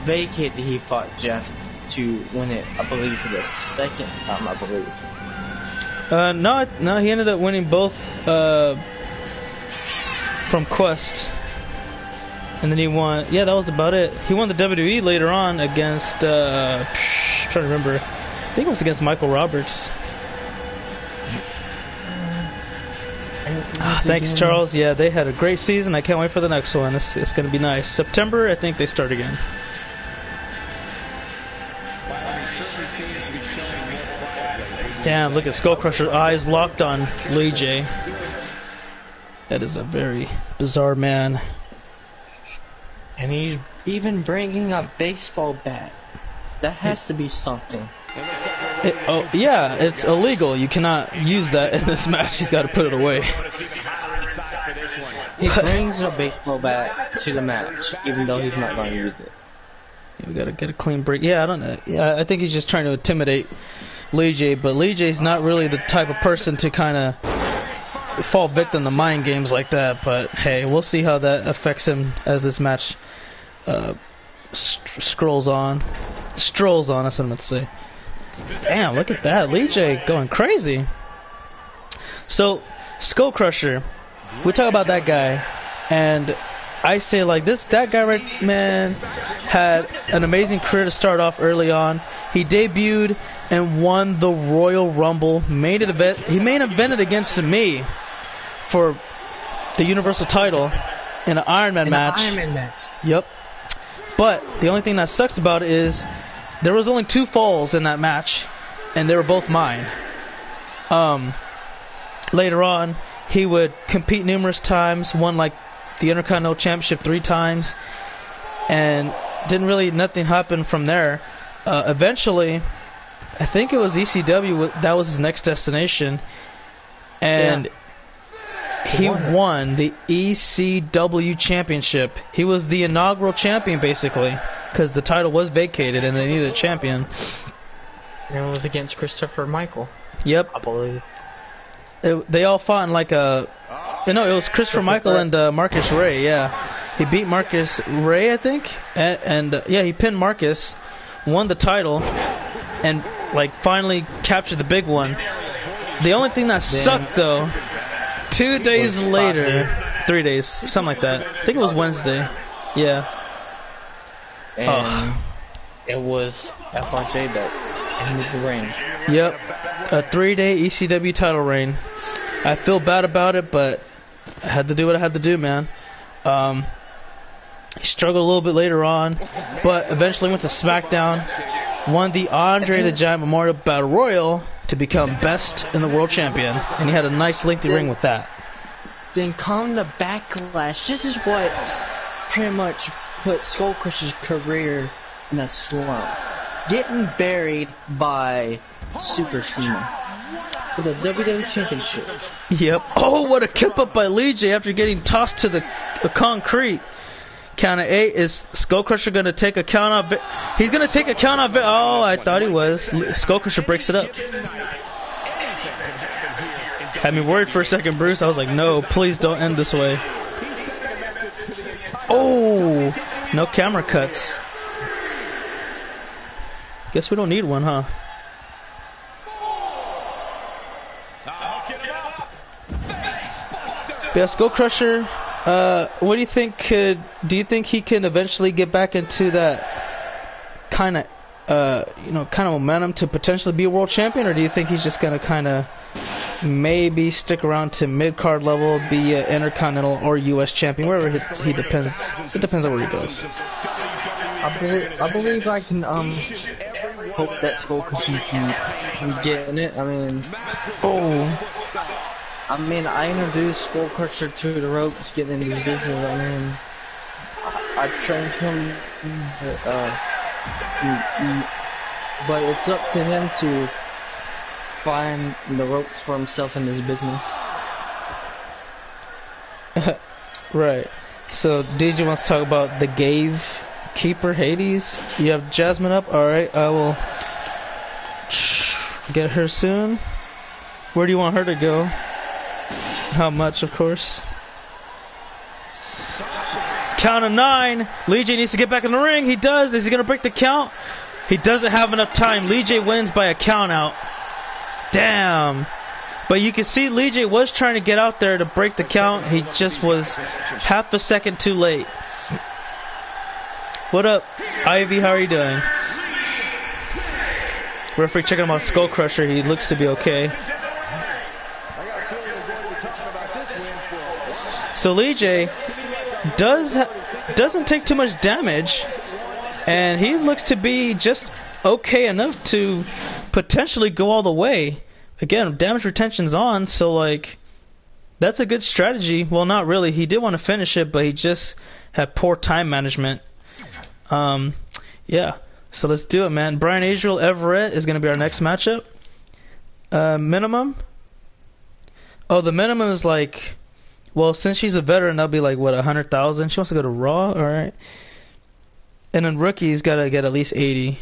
vacated, he fought Jeff to win it, I believe, for the second time, I believe.
No, he ended up winning both from Quest. And then he won, that was about it. He won the WWE later on against, I'm trying to remember, I think it was against Michael Roberts. Thanks, Charles. Yeah, they had a great season. I can't wait for the next one. It's going to be nice. September, I think they start again. Damn, look at Skullcrusher's eyes locked on Lee J. That is a very bizarre man.
And he's even bringing a baseball bat. That has to be something.
It's illegal. You cannot use that in this match. He's got to put it away.
He brings a baseball bat to the match, even though he's not going to use it.
We got to get a clean break. Yeah, I don't know. Yeah, I think he's just trying to intimidate Lee J, but Lee J's not really the type of person to kind of fall victim to mind games like that. But hey, we'll see how that affects him as this match strolls on. That's what I meant to say. Damn, look at that. Lee J going crazy. So, Skullcrusher, we talk about that guy, and I say that guy right, man, had an amazing career to start off early on. He debuted and won the Royal Rumble. He main evented against me for the Universal title in an Iron Man match.
Iron Man match.
Yep. But the only thing that sucks about it is there was only 2 falls in that match, and they were both mine. Later on, he would compete numerous times, won like the Intercontinental Championship 3 times, and nothing happened from there. Eventually, I think it was ECW, that was his next destination, and he won the ECW Championship. He was the inaugural champion, basically, because the title was vacated and they needed a champion.
And it was against Christopher Michael.
Yep.
I believe.
They all fought in like a... No, it was Christopher Michael and Marcus Ray, yeah. He beat Marcus Ray, I think, and he pinned Marcus, won the title, and like finally captured the big one. The only thing that sucked, though, 2 days later, 3 days, something like that. I think it was Wednesday. Yeah.
And it was FRJ that ended the reign.
Yep. A 3-day ECW title reign. I feel bad about it, but I had to do what I had to do, man. He struggled a little bit later on, but eventually went to SmackDown, won the Andre the Giant Memorial Battle Royal to become best in the world champion, and he had a nice lengthy ring with that.
Then come the Backlash. This is what pretty much put Skull Crusher's career in a slump. Getting buried by Super Cena for the WWE Championship.
Yep. Oh, what a kip up by Lee J after getting tossed to the concrete. Count of 8. Is Skull Crusher going to take a count out? He's going to take a count out. Oh, I thought he was. Skull Crusher breaks it up. Had me worried for a second, Bruce. I was like, no, please don't end this way. Oh, no camera cuts. Guess we don't need one, huh? Yeah, Skull Crusher. What do you think? Do you think he can eventually get back into that kind of momentum to potentially be a world champion, or do you think he's just gonna kind of maybe stick around to mid-card level, be an Intercontinental or U.S. champion, wherever he depends. It depends on where he goes.
I believe I can hope that Skull Crusher can get in it. I introduced Skull Crusher to the ropes, getting into his business. I trained him, but it's up to him to find the ropes for himself in his business.
Right. So, DJ wants to talk about the Gave Keeper, Hades. You have Jasmine up? Alright, I will get her soon. Where do you want her to go? How much, of course. Count of 9. Lee J needs to get back in the ring. He does. Is he going to break the count? He doesn't have enough time. Lee J wins by a count out. Damn. But you can see Lee J was trying to get out there to break the count. He just was half a second too late. What up, Ivy? How are you doing? Referee checking him out. Skull Crusher. He looks to be okay. So Lee J doesn't take too much damage, and he looks to be just okay enough to potentially go all the way. Again, damage retention's on, so like that's a good strategy. Well, not really. He did want to finish it, but he just had poor time management. Yeah. So let's do it, man. Brian Adriel Everett is going to be our next matchup. Minimum. Oh, the minimum is like. Well, since she's a veteran, that'll be like, what, 100,000? She wants to go to Raw? Alright. And then rookie's got to get at least 80.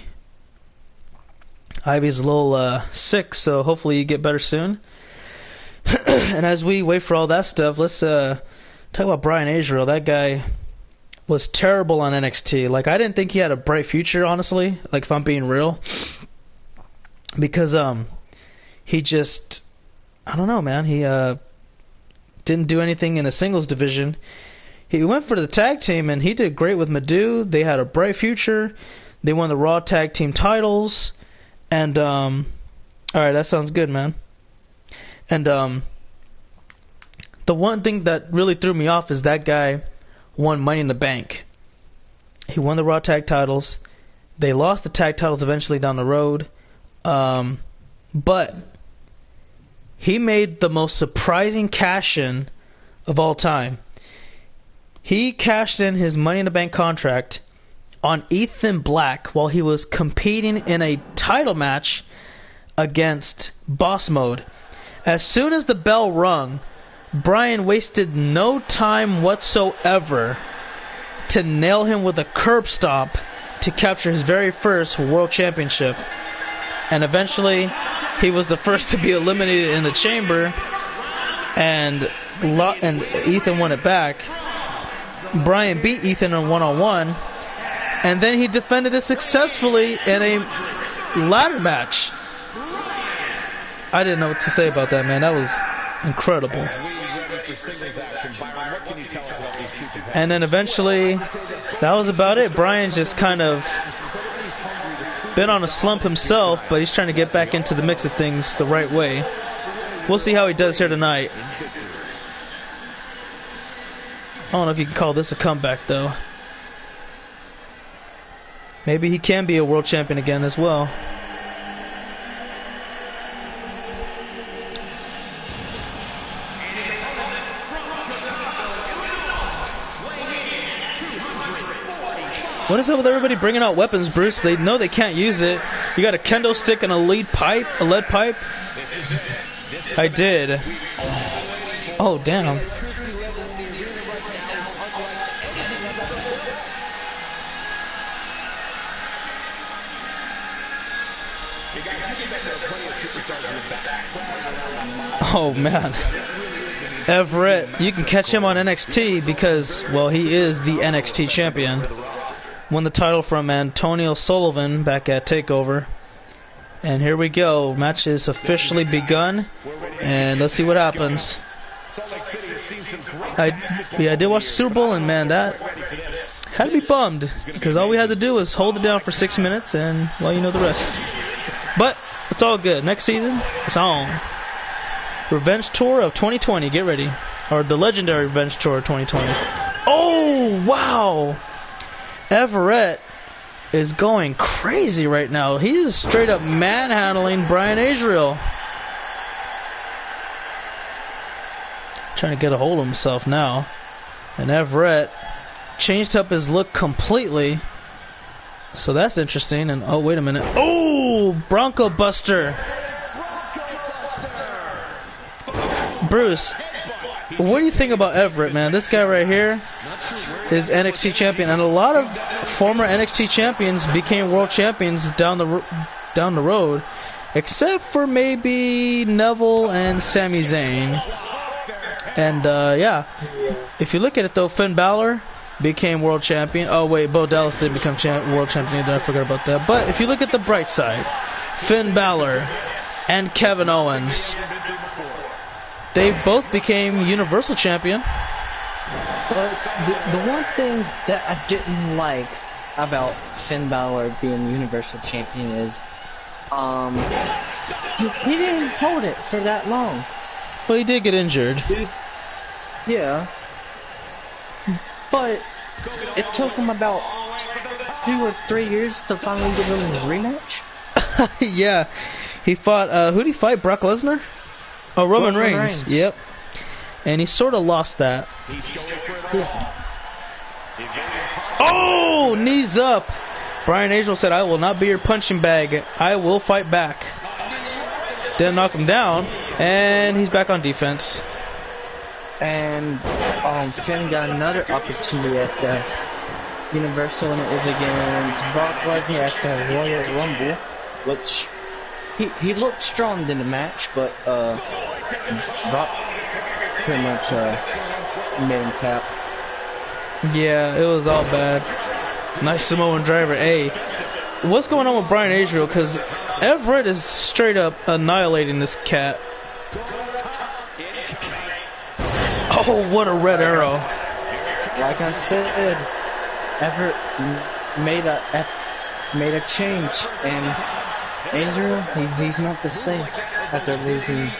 Ivy's a little sick, so hopefully you get better soon. And as we wait for all that stuff, let's talk about Brian Adriel. That guy was terrible on NXT. Like, I didn't think he had a bright future, honestly. Like, if I'm being real. Because, he just... I don't know, man. He, didn't do anything in the singles division. He went for the tag team, and he did great with Madhu. They had a bright future. They won the Raw Tag Team titles. And, alright, that sounds good, man. And, the one thing that really threw me off is that guy won Money in the Bank. He won the Raw Tag Titles. They lost the tag titles eventually down the road. But he made the most surprising cash-in of all time. He cashed in his Money in the Bank contract on Ethan Black while he was competing in a title match against Boss Mode. As soon as the bell rung, Bryan wasted no time whatsoever to nail him with a curb stomp to capture his very first World Championship. And eventually, he was the first to be eliminated in the chamber, and Ethan won it back. Bryan beat Ethan in one-on-one, and then he defended it successfully in a ladder match. I didn't know what to say about that, man. That was incredible. And then eventually, that was about it. Bryan's just kind of been on a slump himself, but he's trying to get back into the mix of things the right way. We'll see how he does here tonight. I don't know if you can call this a comeback, though. Maybe he can be a world champion again as well. What is up with everybody bringing out weapons, Bruce? They know they can't use it. You got a kendo stick and a lead pipe, a lead pipe? I did. Oh, damn. Oh, man. Everett, you can catch him on NXT because, well, he is the NXT champion. Won the title from Antonio Sullivan back at TakeOver. And here we go. Match is officially begun. And let's see what happens. I did watch the Super Bowl, and man, that had to be bummed. Because all we had to do was hold it down for 6 minutes, and, well, you know the rest. But it's all good. Next season, it's on. Revenge Tour of 2020. Get ready. Or the Legendary Revenge Tour of 2020. Oh, wow. Everett is going crazy right now. He is straight up manhandling Bryan Israel. Trying to get a hold of himself now. And Everett changed up his look completely. So that's interesting. And oh, wait a minute. Oh, Bronco Buster. Bruce, what do you think about Everett, man? This guy right here is NXT champion, and a lot of former NXT champions became world champions down the road, except for maybe Neville and Sami Zayn. And yeah, if you look at it though, Finn Balor became world champion. Oh wait, Bo Dallas did become world champion. I forgot about that. But if you look at the bright side, Finn Balor and Kevin Owens, they both became Universal Champion.
But the one thing that I didn't like about Finn Balor being Universal Champion is he didn't hold it for that long.
Well, he did get injured.
Dude, yeah. But it took him about 2 or 3 years to finally give him his rematch.
Yeah. He fought, who did he fight? Brock Lesnar? Oh, Roman Reigns. Yep. And he sort of lost that. Oh, knees up. Bryan Israel said, I will not be your punching bag. I will fight back. Didn't knock him down. And he's back on defense.
And Finn got another opportunity at the Universal, and it was against Brock Lesnar at the Royal Rumble, which he looked strong in the match, but Brock pretty much made him tap.
Yeah, it was all bad. Nice Samoan driver. Hey, what's going on with Bryan Israel? Because Everett is straight up annihilating this cat. Oh, what a red arrow.
Like I said, Everett made a change, and Israel, he's not the same after losing.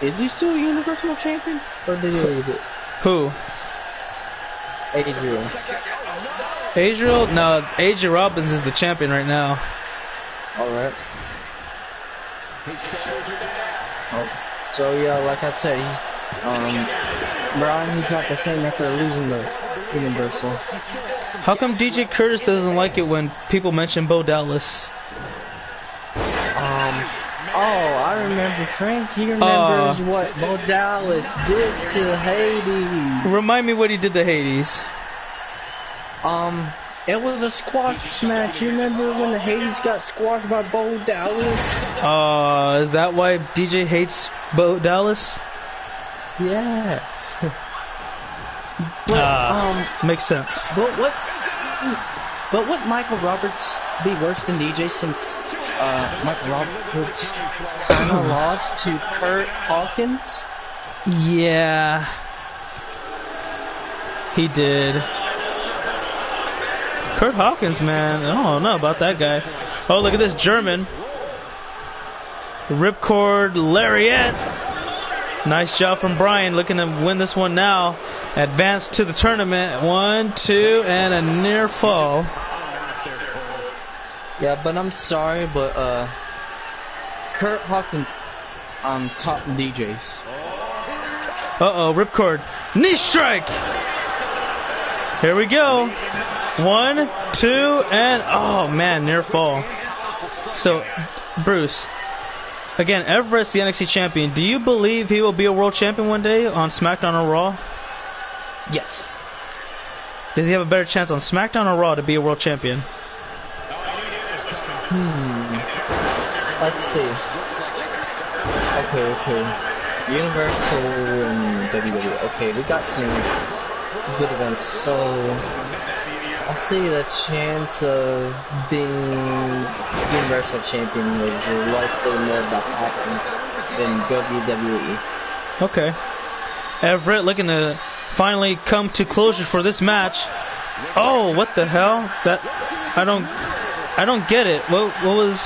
Is he still a Universal Champion, or did he lose it?
Who?
Adriel.
Adriel? No, AJ Robbins is the champion right now.
Alright. Oh. So yeah, like I said, Brian, he's not the same after losing the Universal.
How come DJ Curtis doesn't like it when people mention Bo Dallas?
I remember, Frank. He remembers what Bo Dallas did to Hades.
Remind me what he did to Hades.
It was a squash match. You remember when the Hades got squashed by Bo Dallas?
Is that why DJ hates Bo Dallas?
Yes. But,
makes sense.
But would Michael Roberts be worse than DJ since Michael Roberts kind of lost to Kurt Hawkins?
Yeah, he did. Kurt Hawkins, man, I don't know about that guy. Oh, look at this German. Ripcord Lariat. Nice job from Brian, looking to win this one now. Advance to the tournament. 1, 2, and a near fall.
Yeah, but I'm sorry, but Kurt Hawkins top DJs.
Ripcord. Knee strike. Here we go. 1, 2, and oh man, near fall. So, Bruce, again, Everett's the NXT champion. Do you believe he will be a world champion one day on SmackDown or Raw?
Yes.
Does he have a better chance on SmackDown or Raw to be a world champion?
Let's see. Okay. Universal and WWE. Okay, we got some good events. So, I see the chance of being Universal Champion is likely more to happen than WWE.
Okay. Everett looking to finally come to closure for this match. Oh, what the hell? That I don't get it. What was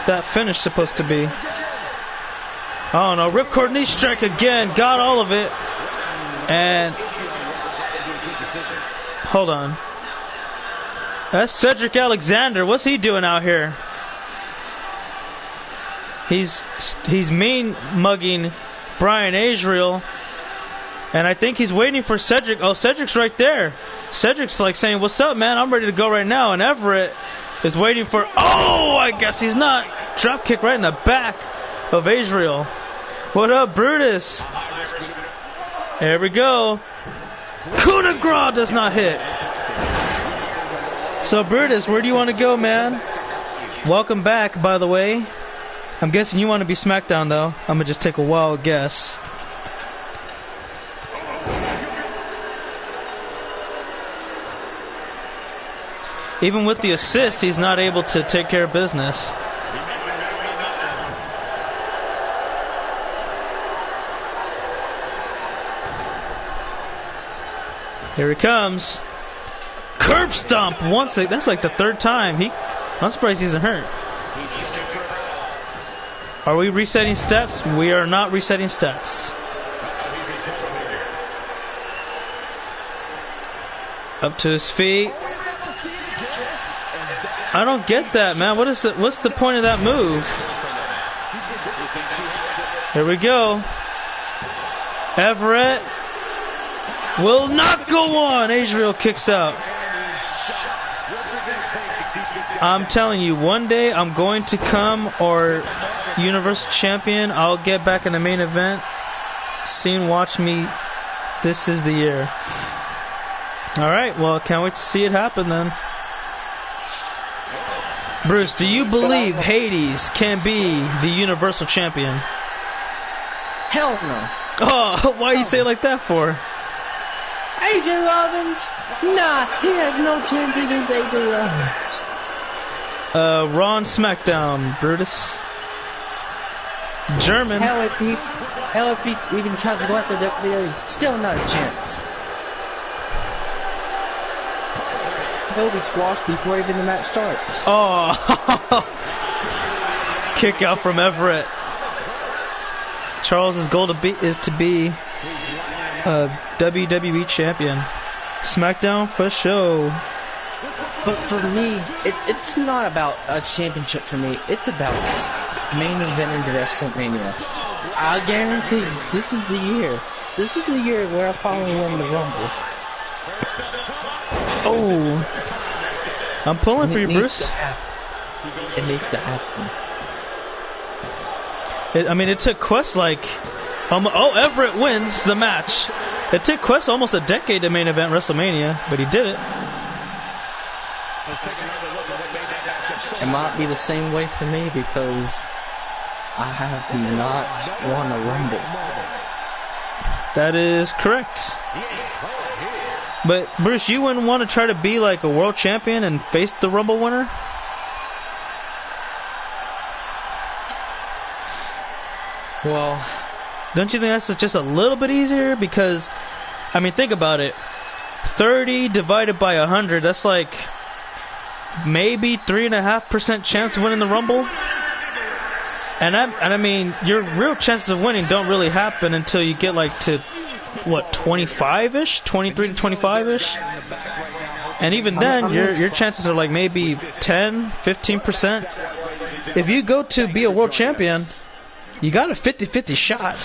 that finish supposed to be? Oh no, ripcord knee strike again. Got all of it. And hold on. That's Cedric Alexander. What's he doing out here? He's mean mugging Brian Adriel. And I think he's waiting for Cedric. Oh, Cedric's right there. Cedric's like saying, "What's up, man? I'm ready to go right now." And Everett is waiting for... Oh, I guess he's not. Drop kick right in the back of Adriel. What up, Brutus? There we go. Coup de grace does not hit. So, Brutus, where do you want to go, man? Welcome back, by the way. I'm guessing you want to be SmackDown, though. I'm going to just take a wild guess. Even with the assist, he's not able to take care of business. Here he comes. Curb stomp once. That's like the third time. I'm surprised he isn't hurt. Are we resetting steps? We are not resetting steps. Up to his feet. I don't get that, man. What's the point of that move? Here we go. Everett will not go on. Adriel kicks out. I'm telling you, one day I'm going to come, or Universal Champion, I'll get back in the main event. Scene, watch me. This is the year. Alright, well, can't wait to see it happen then. Bruce, do you believe Hades can be the Universal Champion?
Hell no.
Oh, why do you say it like that for?
AJ Robbins? Nah, he has no chance against AJ Robbins.
Raw and SmackDown, Brutus. German.
Hell if he even tries to go after WWE, still not a chance. He'll be squashed before even the match starts.
Oh, kick out from Everett. Charles's goal is to be a WWE champion. SmackDown for show.
But for me, it's not about a championship for me. It's about main event in WrestleMania. I guarantee this is the year. This is the year where I finally win the Rumble.
Oh. I'm pulling for you, Bruce.
It needs to happen.
It took Quest Everett wins the match. It took Quest almost a decade to main event WrestleMania, but he did it.
It might be the same way for me because I have not won a Rumble.
That is correct. But Bruce, you wouldn't want to try to be like a world champion and face the Rumble winner?
Well,
don't you think that's just a little bit easier? Because, think about it. 30 divided by 100, that's like maybe 3.5% chance of winning the Rumble. And your real chances of winning don't really happen until you get to 25-ish, 23 to 25-ish. And even then, your chances are maybe 10, 15%. If you go to be a world champion, you got a 50-50 shot.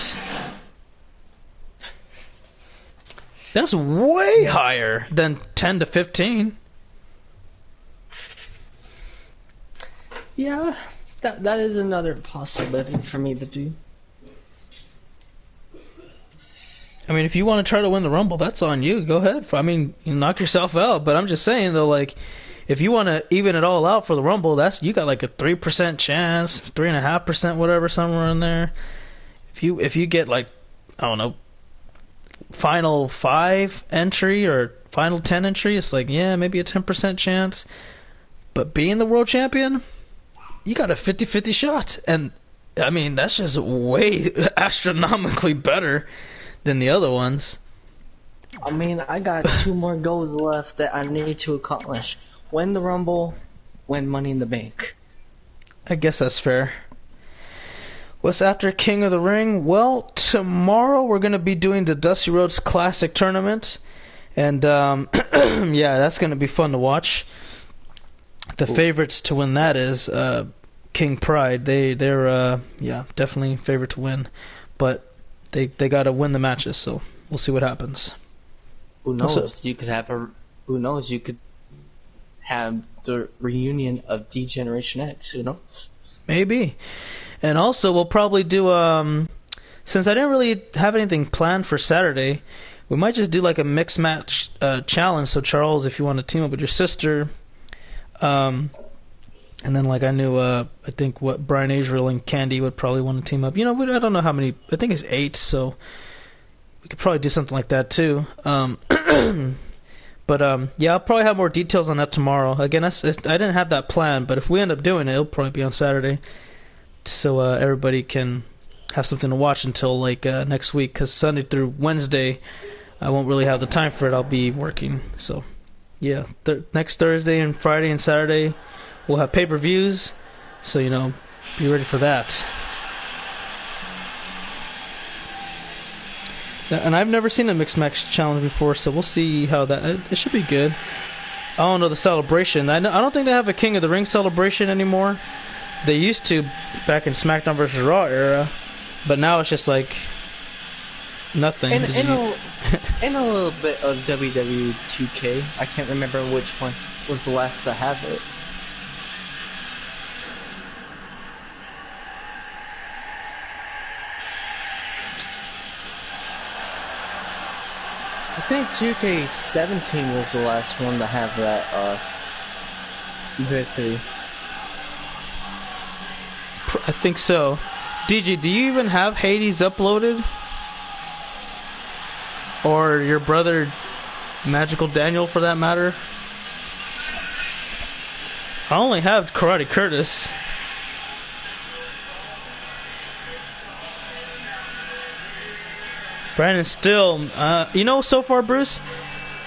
That's way higher than 10 to 15.
Yeah, that is another possibility for me to do.
If you want to try to win the Rumble, that's on you. Go ahead. You knock yourself out. But I'm just saying, though, if you want to even it all out for the Rumble, you got a 3% chance, 3.5%, whatever, somewhere in there. If you get final 5 entry or final 10 entry, it's maybe a 10% chance. But being the world champion, you got a 50-50 shot. And, that's just way astronomically better than the other ones.
I got 2 more goals left that I need to accomplish. Win the Rumble, win Money in the Bank.
I guess that's fair. What's after King of the Ring? Well, tomorrow we're going to be doing the Dusty Rhodes Classic Tournament. And, yeah, that's going to be fun to watch. The favorites to win that is King Pride. They're definitely favorite to win. But they got to win the matches, so we'll see what happens.
Who knows? You could have the reunion of D-Generation X. Who knows? Maybe.
And also, we'll probably do, since I didn't really have anything planned for Saturday, we might just do a mixed match challenge. So, Charles, if you want to team up with your sister, and then I knew, I think Brian Azrael and Candy would probably want to team up. I don't know how many, I think it's 8, so we could probably do something like that too. But yeah, I'll probably have more details on that tomorrow. Again, I didn't have that planned, but if we end up doing it, it'll probably be on Saturday. So everybody can have something to watch until next week, because Sunday through Wednesday I won't really have the time for it. I'll be working. So yeah, next Thursday and Friday and Saturday we'll have pay-per-views, so be ready for that. And I've never seen a mixed match challenge before, so we'll see how it should be good. I don't know the celebration. I don't think they have a King of the Ring celebration anymore. They used to back in SmackDown vs. Raw era, but now it's just nothing.
And a little bit of Wwe 2K. I can't remember which one was the last to have it. I think 2K17 was the last one to have that victory.
I think so. DG, do you even have Hades uploaded? Or your brother Magical Daniel, for that matter? I only have Karate Curtis. Brandon Still, so far, Bruce,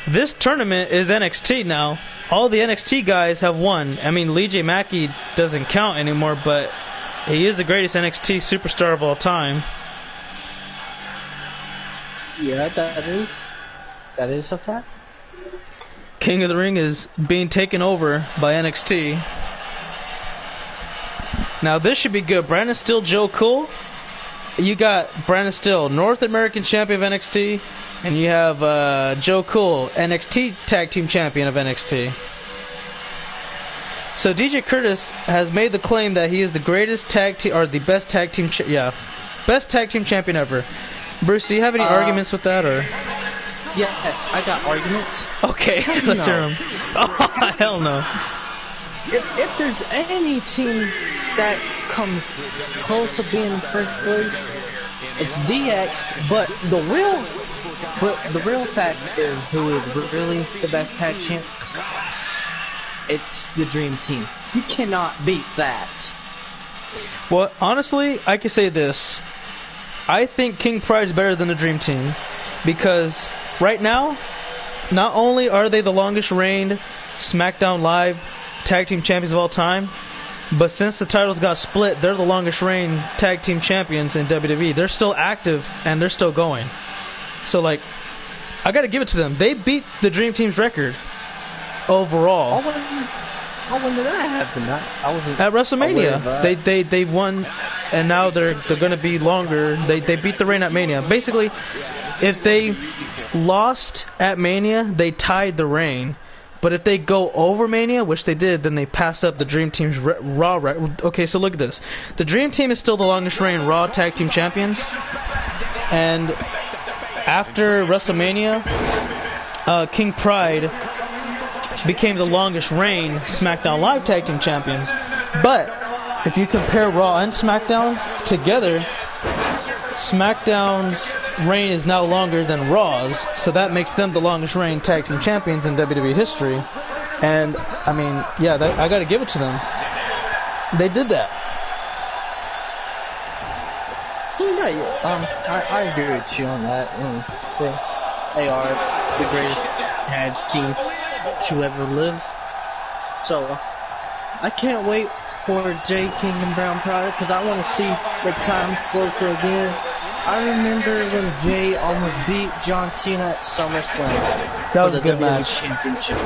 this tournament is NXT now. All the NXT guys have won. Lee J. Mackey doesn't count anymore, but he is the greatest NXT superstar of all time.
Yeah, that is a fact.
King of the Ring is being taken over by NXT. Now this should be good. Brandon Steele, Joe Cool. You got Brandon Steele, North American Champion of NXT, and you have Joe Cool, NXT Tag Team Champion of NXT. So DJ Curtis has made the claim that he is the greatest tag team, or the best tag team, best tag team champion ever. Bruce, do you have any arguments with that, or?
Yes, I got arguments.
Okay, let's hear them. Oh, hell no.
If there's any team that comes close to being in first place, it's DX. But the real fact is who is really the best tag champ. It's the Dream Team. You cannot beat that.
Well, honestly, I can say this. I think King Pride is better than the Dream Team because right now, not only are they the longest reigned SmackDown Live Tag Team Champions of all time, but since the titles got split, they're the longest reigning Tag Team Champions in WWE. They're still active and they're still going. So, like, I got to give it to them. They beat the Dream Team's record overall.
When did that happen? I wasn't
at WrestleMania. They won, and now they're going to be longer. They beat the reign at Mania. Basically, if they lost at Mania, they tied the reign. But if they go over Mania, which they did, then they pass up the Dream Team's Raw record. Okay, so look at this. The Dream Team is still the longest reigning Raw Tag Team Champions. And after WrestleMania, King Pride became the longest reigning SmackDown Live Tag Team Champions. But if you compare Raw and SmackDown together, SmackDown's reign is now longer than Raw's, so that makes them the longest reigning Tag Team Champions in WWE history. And, I mean, yeah, I got to give it to them. They did that.
So, yeah, I agree with you on that. They are the greatest tag team to ever live. So, I can't wait for Jay King and Brown Pride because I want to see the time closer again. I remember when Jay almost beat John Cena at SummerSlam.
That was a good match.
Championship.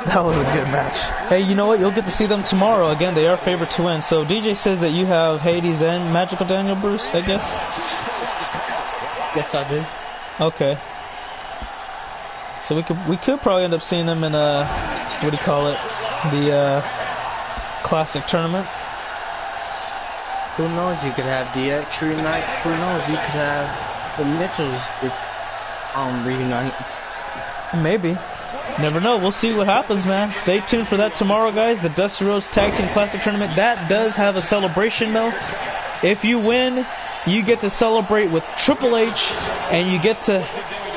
That was a good match. Hey, you know what? You'll get to see them tomorrow. Again, they are favored to win. So DJ says that you have Hades and Magical Daniel, Bruce, I guess?
Yes, I do.
Okay. So we could probably end up seeing them in what do you call it? The Classic Tournament.
Who knows? You could have DX reunite. Who knows? You could have the Mitchells reunite.
Maybe. Never know. We'll see what happens, man. Stay tuned for that tomorrow, guys. The Dusty Rhodes Tag Team Classic Tournament. That does have a celebration, though. If you win, you get to celebrate with Triple H, and you get to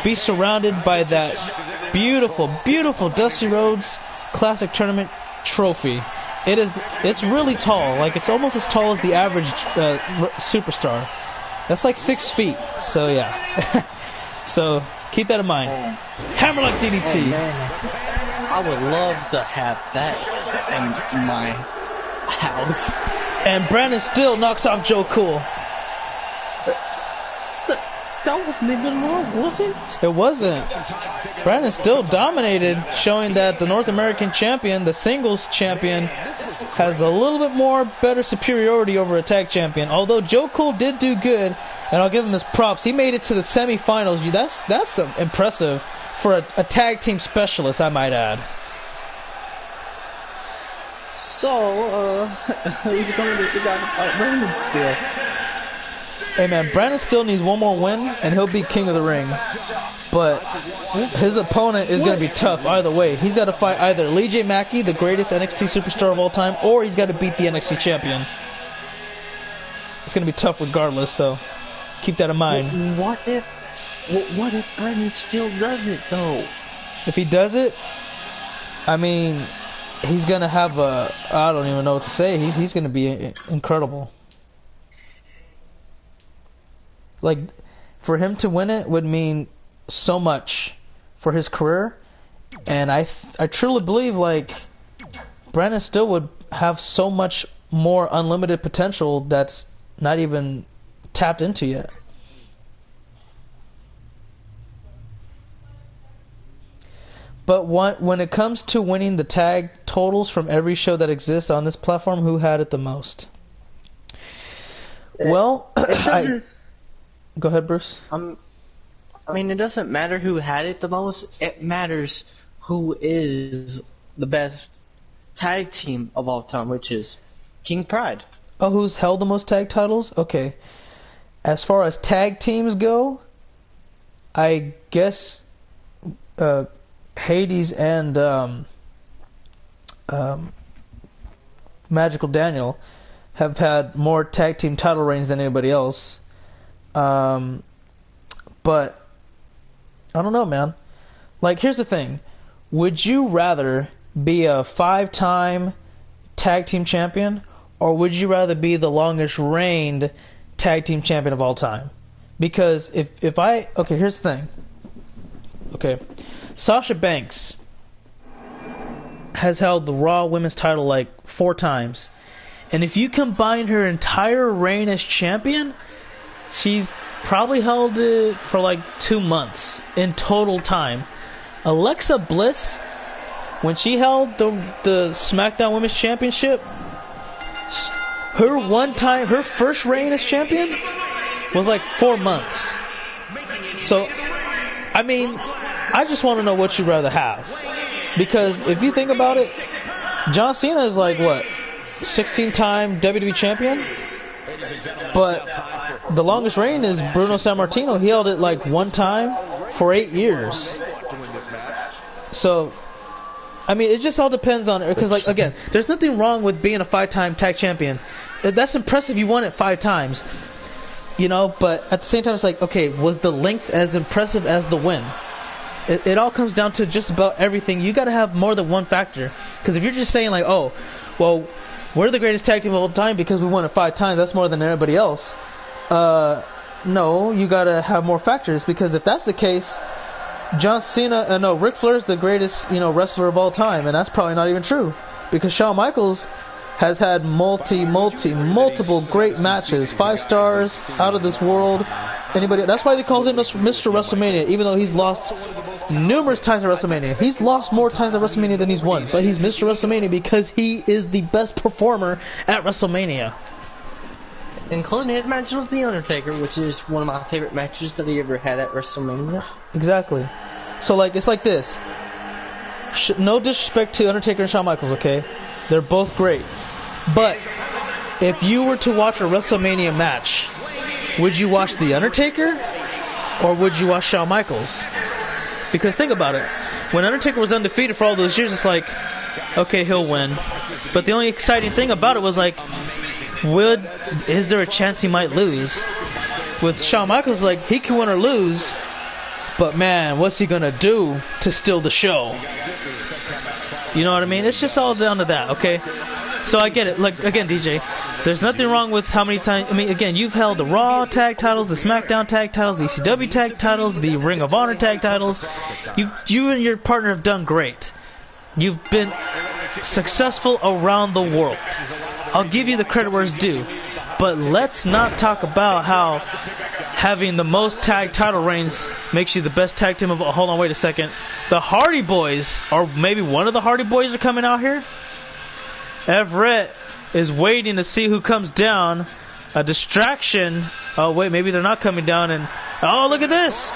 be surrounded by that beautiful, beautiful Dusty Rhodes Classic Tournament trophy. It's really tall. Like, it's almost as tall as the average superstar. That's like 6 feet. So, yeah. So, keep that in mind. Hammerlock DDT.
Oh, man. I would love to have that in my house.
And Brandon Steele knocks off Joe Cool.
That wasn't even wrong, was it?
It wasn't. Brandon Steele dominated, showing that the North American champion, the singles champion, has a little bit more better superiority over a tag champion. Although Joe Cool did do good, and I'll give him his props. He made it to the semifinals. That's impressive for a tag team specialist, I might add.
So, he's going to fight Brandon Steele.
Hey man, Brandon Steele needs one more win, and he'll be king of the ring. But his opponent is going to be tough either way. He's got to fight either Lee J. Mackey, the greatest NXT superstar of all time, or he's got to beat the NXT champion. It's going to be tough regardless, so keep that in mind.
What if Brandon Steele does it, though?
If he does it, I mean, he's going to have I don't even know what to say. He's going to be incredible. Like, for him to win it would mean so much for his career, and I truly believe, like, Brandon Steele would have so much more unlimited potential that's not even tapped into yet. But when it comes to winning the tag totals from every show that exists on this platform, who had it the most? Well, go ahead, Bruce.
I mean, it doesn't matter who had it the most. It matters who is the best tag team of all time, which is King Pride.
Oh, who's held the most tag titles? Okay. As far as tag teams go, I guess Hades and Magical Daniel have had more tag team title reigns than anybody else. But I don't know, man. Like, here's the thing. Would you rather be a 5-time tag team champion, or would you rather be the longest reigned tag team champion of all time? Because okay, here's the thing. Okay. Sasha Banks has held the Raw Women's title like 4 times. And if you combine her entire reign as champion, she's probably held it for like 2 months in total time. Alexa Bliss, when she held the SmackDown Women's Championship, her first reign as champion was like 4 months. So, I mean, I just want to know what you'd rather have. Because if you think about it, John Cena is like, what, 16-time WWE champion? But the longest reign is Bruno Sammartino. He held it like 1 time for 8 years. So, I mean, it just all depends on it. Because, like, again, there's nothing wrong with being a 5-time tag champion. That's impressive. You won it 5 times. You know, but at the same time, it's like, okay, was the length as impressive as the win? It all comes down to just about everything. You got to have more than one factor. Because if you're just saying, like, oh, well, we're the greatest tag team of all time because we won it 5 times, that's more than everybody else. No, you got to have more factors. Because if that's the case, Ric Flair is the greatest, wrestler of all time, and that's probably not even true. Because Shawn Michaels has had multiple great matches, 5 stars, out of this world. That's why they called him Mr. WrestleMania, even though he's lost numerous times at WrestleMania. He's lost more times at WrestleMania than he's won, but he's Mr. WrestleMania because he is the best performer at WrestleMania.
Including his match with The Undertaker, which is one of my favorite matches that he ever had at WrestleMania.
Exactly. So, like, it's like this. No disrespect to Undertaker and Shawn Michaels, okay? They're both great. But if you were to watch a WrestleMania match, would you watch The Undertaker or would you watch Shawn Michaels? Because think about it. When Undertaker was undefeated for all those years, it's like, okay, he'll win. But the only exciting thing about it was like, is there a chance he might lose? With Shawn Michaels, like, he can win or lose, but man, what's he gonna do to steal the show? You know what I mean? It's just all down to that, okay? So I get it. Like, again, DJ, there's nothing wrong with how many times. I mean, again, you've held the Raw tag titles, the SmackDown tag titles, the ECW tag titles, the Ring of Honor tag titles. You and your partner have done great. You've been successful around the world. I'll give you the credit where it's due. But let's not talk about how having the most tag title reigns makes you the best tag team of all. Hold on, wait a second. The Hardy Boys, or maybe one of the Hardy Boys, are coming out here. Everett is waiting to see who comes down. A distraction. Oh, wait, maybe they're not coming down. And oh, look at this.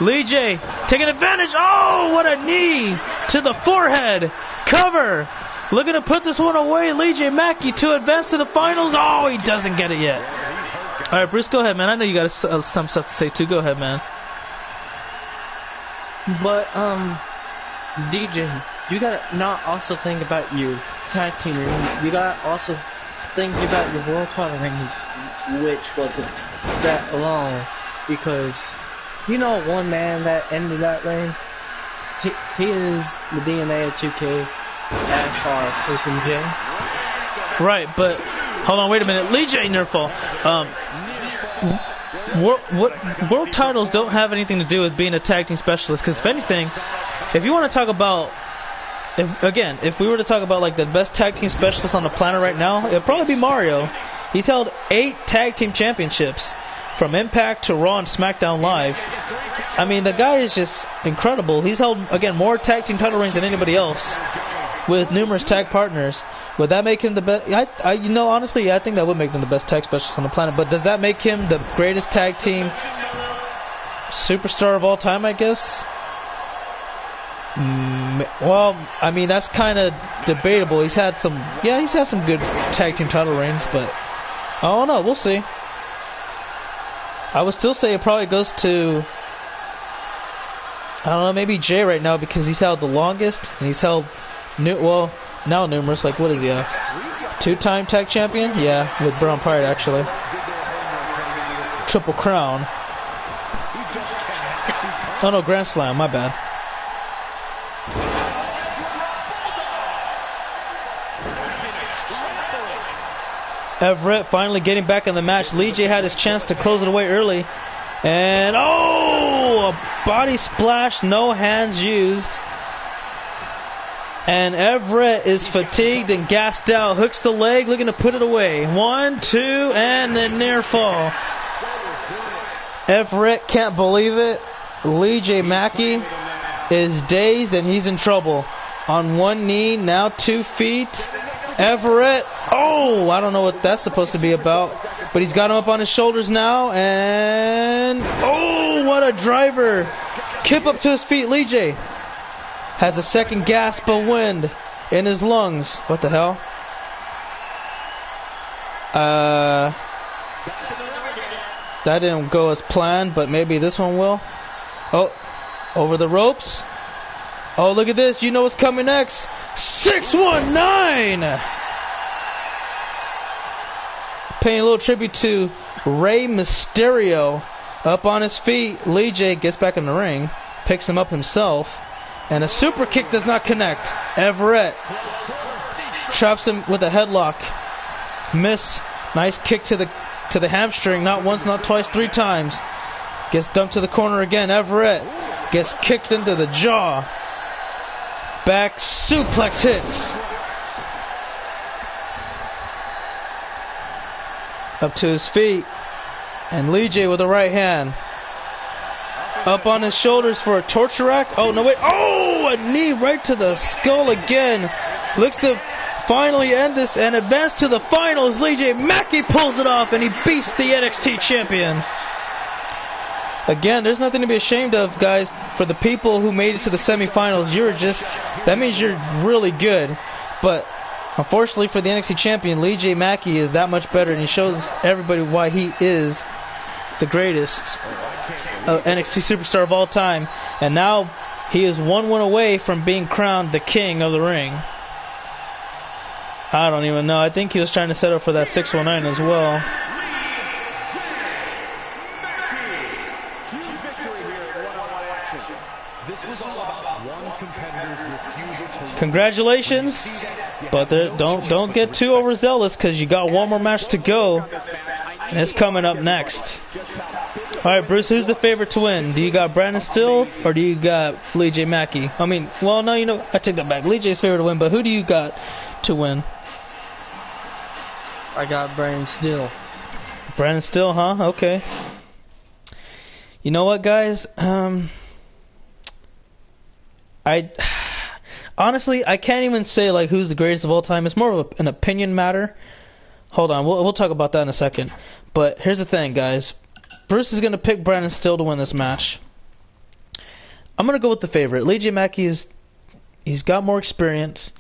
Lee J taking advantage. Oh, what a knee to the forehead. Cover. Looking to put this one away. Lee J Mackey to advance to the finals. Oh, he doesn't get it yet. All right, Bruce, go ahead, man. I know you got some stuff to say, too. Go ahead, man.
But, DJ, you gotta not also think about your tag team ring. You gotta also think about your world title ring, which wasn't that long. Because, one man that ended that reign? He is the DNA of 2K. Freaking J.
Right, but hold on, wait a minute. Lee J Nerfall. World titles don't have anything to do with being a tag team specialist. Because if anything, if you want to talk about, if we were to talk about like the best tag team specialist on the planet right now, it'd probably be Mario. He's held 8 tag team championships from Impact to Raw and SmackDown Live. I mean, the guy is just incredible. He's held, again, more tag team title reigns than anybody else with numerous tag partners. Would that make him the best? Honestly, I think that would make him the best tag specialist on the planet. But does that make him the greatest tag team superstar of all time, I guess? Well, I mean, that's kind of debatable. He's had some good tag team title reigns, but I don't know. We'll see. I would still say it probably goes to, I don't know, maybe Jay right now, because he's held the longest, and he's held now numerous. Like, what is he, a 2-time tag champion? Yeah, with Brown Pride, actually. Triple Crown. Oh no, Grand Slam, my bad. Everett finally getting back in the match. Lee J had his chance to close it away early. And, a body splash, no hands used. And Everett is fatigued and gassed out. Hooks the leg, looking to put it away. 1, 2, and the near fall. Everett can't believe it. Lee J Mackey is dazed and he's in trouble. On one knee, now 2 feet. Everett, I don't know what that's supposed to be about, but he's got him up on his shoulders now, and what a driver. Kip up to his feet. Lee J has a second gasp of wind in his lungs. What the hell? That didn't go as planned, but maybe this one will. Over the ropes. Look at this. You know what's coming next. 619! Paying a little tribute to Rey Mysterio. Up on his feet. Lee J gets back in the ring. Picks him up himself. And a super kick does not connect. Everett traps him with a headlock. Miss. Nice kick to the hamstring. Not once, not twice, 3 times. Gets dumped to the corner again. Everett gets kicked into the jaw. Back suplex hits. Up to his feet. And Lee J with the right hand. Up on his shoulders for a torture rack. A knee right to the skull again. Looks to finally end this and advance to the finals. Lee J Mackey pulls it off and he beats the NXT champion. Again, there's nothing to be ashamed of, guys. For the people who made it to the semifinals, that means you're really good. But unfortunately for the NXT champion, Lee J Mackey is that much better, and he shows everybody why he is the greatest NXT superstar of all time. And now he is 1 win away from being crowned the king of the ring. I don't even know. I think he was trying to set up for that 619 as well. Congratulations, but don't get too overzealous, because you got one more match to go, and it's coming up next. All right, Bruce, who's the favorite to win? Do you got Brandon Steele or do you got Lee J Mackey? I mean, well, no, I take that back. Lee J's favorite to win, but who do you got to win?
I got Brandon Steele.
Brandon Steele, huh? Okay. You know what, guys? Honestly, I can't even say like who's the greatest of all time. It's more of an opinion matter. Hold on, we'll talk about that in a second. But here's the thing, guys. Bruce is going to pick Brandon Steele to win this match. I'm going to go with the favorite. Lee J Mackey he's got more experience.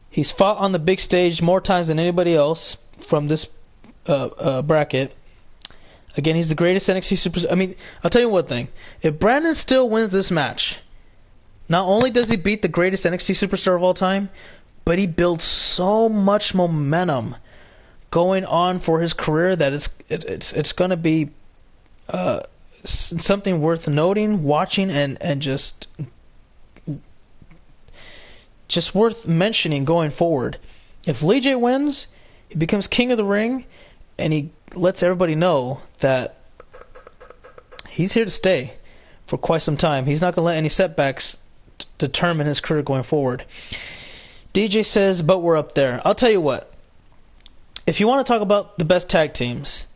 He's fought on the big stage more times than anybody else from this bracket. Again, he's the greatest NXT superstar. I mean, I'll tell you one thing. If Brandon Steele wins this match, not only does he beat the greatest NXT superstar of all time, but he builds so much momentum going on for his career that it's going to be something worth noting, watching, and just worth mentioning going forward. If Lee J wins, he becomes king of the ring, and he lets everybody know that he's here to stay for quite some time. He's not going to let any setbacks determine his career going forward. DJ says, but we're up there. I'll tell you what. If you want to talk about the best tag teams,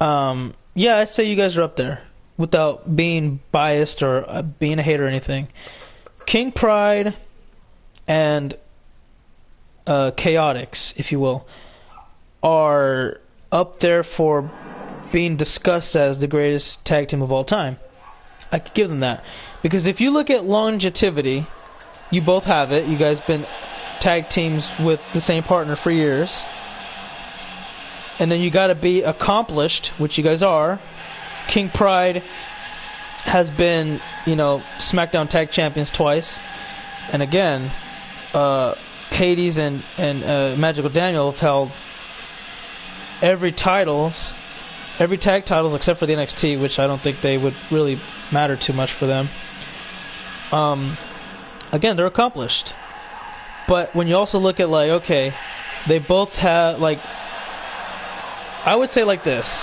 Yeah, I'd say you guys are up there without being biased or being a hater or anything. King Pride and Chaotix, if you will, are up there for being discussed as the greatest tag team of all time. I could give them that. Because if you look at longevity, you both have it. You guys been tag teams with the same partner for years. And then you got to be accomplished, which you guys are. King Pride has been, SmackDown Tag Champions twice. And again, Hades and Magical Daniel have held every tag titles except for the NXT, which I don't think they would really matter too much for them. Again, they're accomplished. But when you also look at, they both have, I would say like this.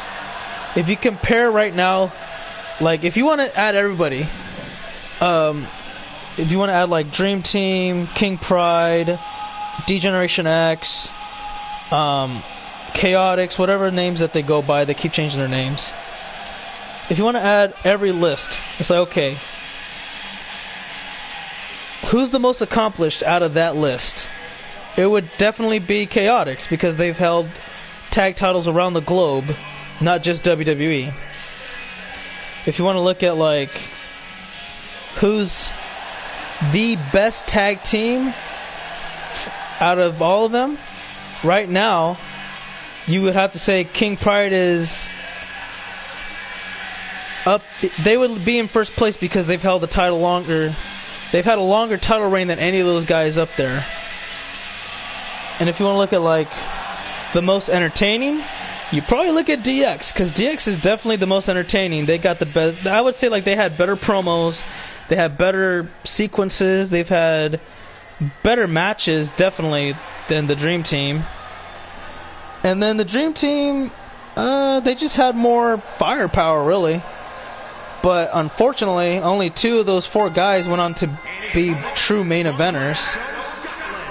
If you compare right now, if you want to add everybody, if you want to add, Dream Team, King Pride, D-Generation X, Chaotix, whatever names that they go by, they keep changing their names. If you want to add every list, it's okay, who's the most accomplished out of that list? It would definitely be Chaotix, because they've held tag titles around the globe, not just WWE. If you want to look at, who's the best tag team out of all of them, right now, you would have to say King Pride is up. They would be in first place because they've held the title longer. They've had a longer title reign than any of those guys up there. And if you want to look at the most entertaining, you probably look at DX, because DX is definitely the most entertaining. They got the best. I would say they had better promos, they had better sequences, they've had better matches definitely than the Dream Team. And then the Dream Team, they just had more firepower, really. But unfortunately, only 2 of those 4 guys went on to be true main eventers.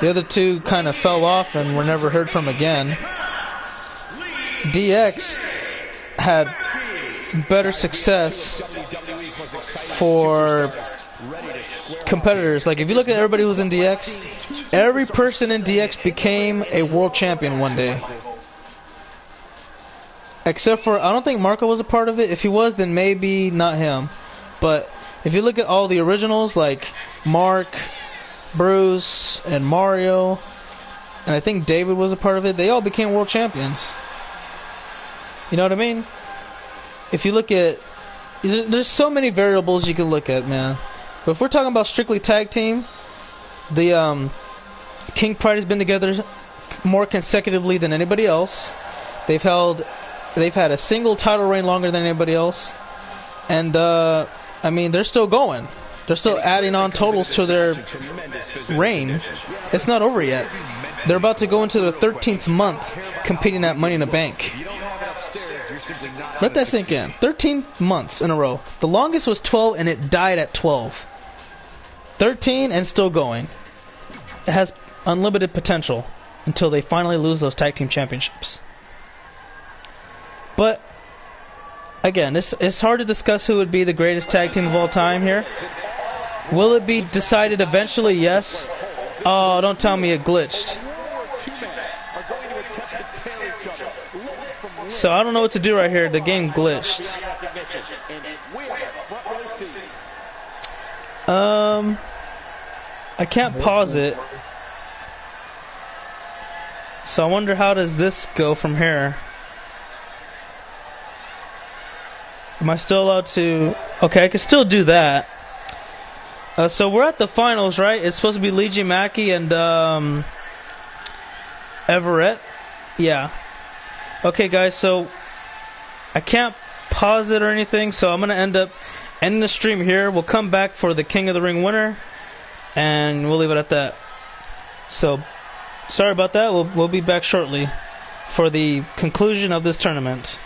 The other 2 kind of fell off and were never heard from again. DX had better success for competitors. If you look at everybody who was in DX, every person in DX became a world champion one day. Except for, I don't think Marco was a part of it. If he was, then maybe not him. But if you look at all the originals, like Mark, Bruce, and Mario, and I think David was a part of it, they all became world champions. You know what I mean? If you look at, there's so many variables you can look at, man. But if we're talking about strictly tag team, the King Pride has been together more consecutively than anybody else. They've had a single title reign longer than anybody else. And, they're still going. They're still adding on totals to their reign. It's not over yet. They're about to go into their 13th month competing at Money in the Bank. Let that sink in. 13 months in a row. The longest was 12, and it died at 12. 13 and still going. It has unlimited potential until they finally lose those tag team championships. But again, it's hard to discuss who would be the greatest tag team of all time here. Will it be decided eventually? Yes. Oh, don't tell me it glitched. So I don't know what to do right here. The game glitched. I can't pause it. So I wonder, how does this go from here? Am I still allowed to... Okay, I can still do that. So we're at the finals, right? It's supposed to be Luigi Mackie and Everett. Yeah. Okay, guys, so I can't pause it or anything, so I'm going to end up ending the stream here. We'll come back for the King of the Ring winner, and we'll leave it at that. So, sorry about that. We'll be back shortly for the conclusion of this tournament.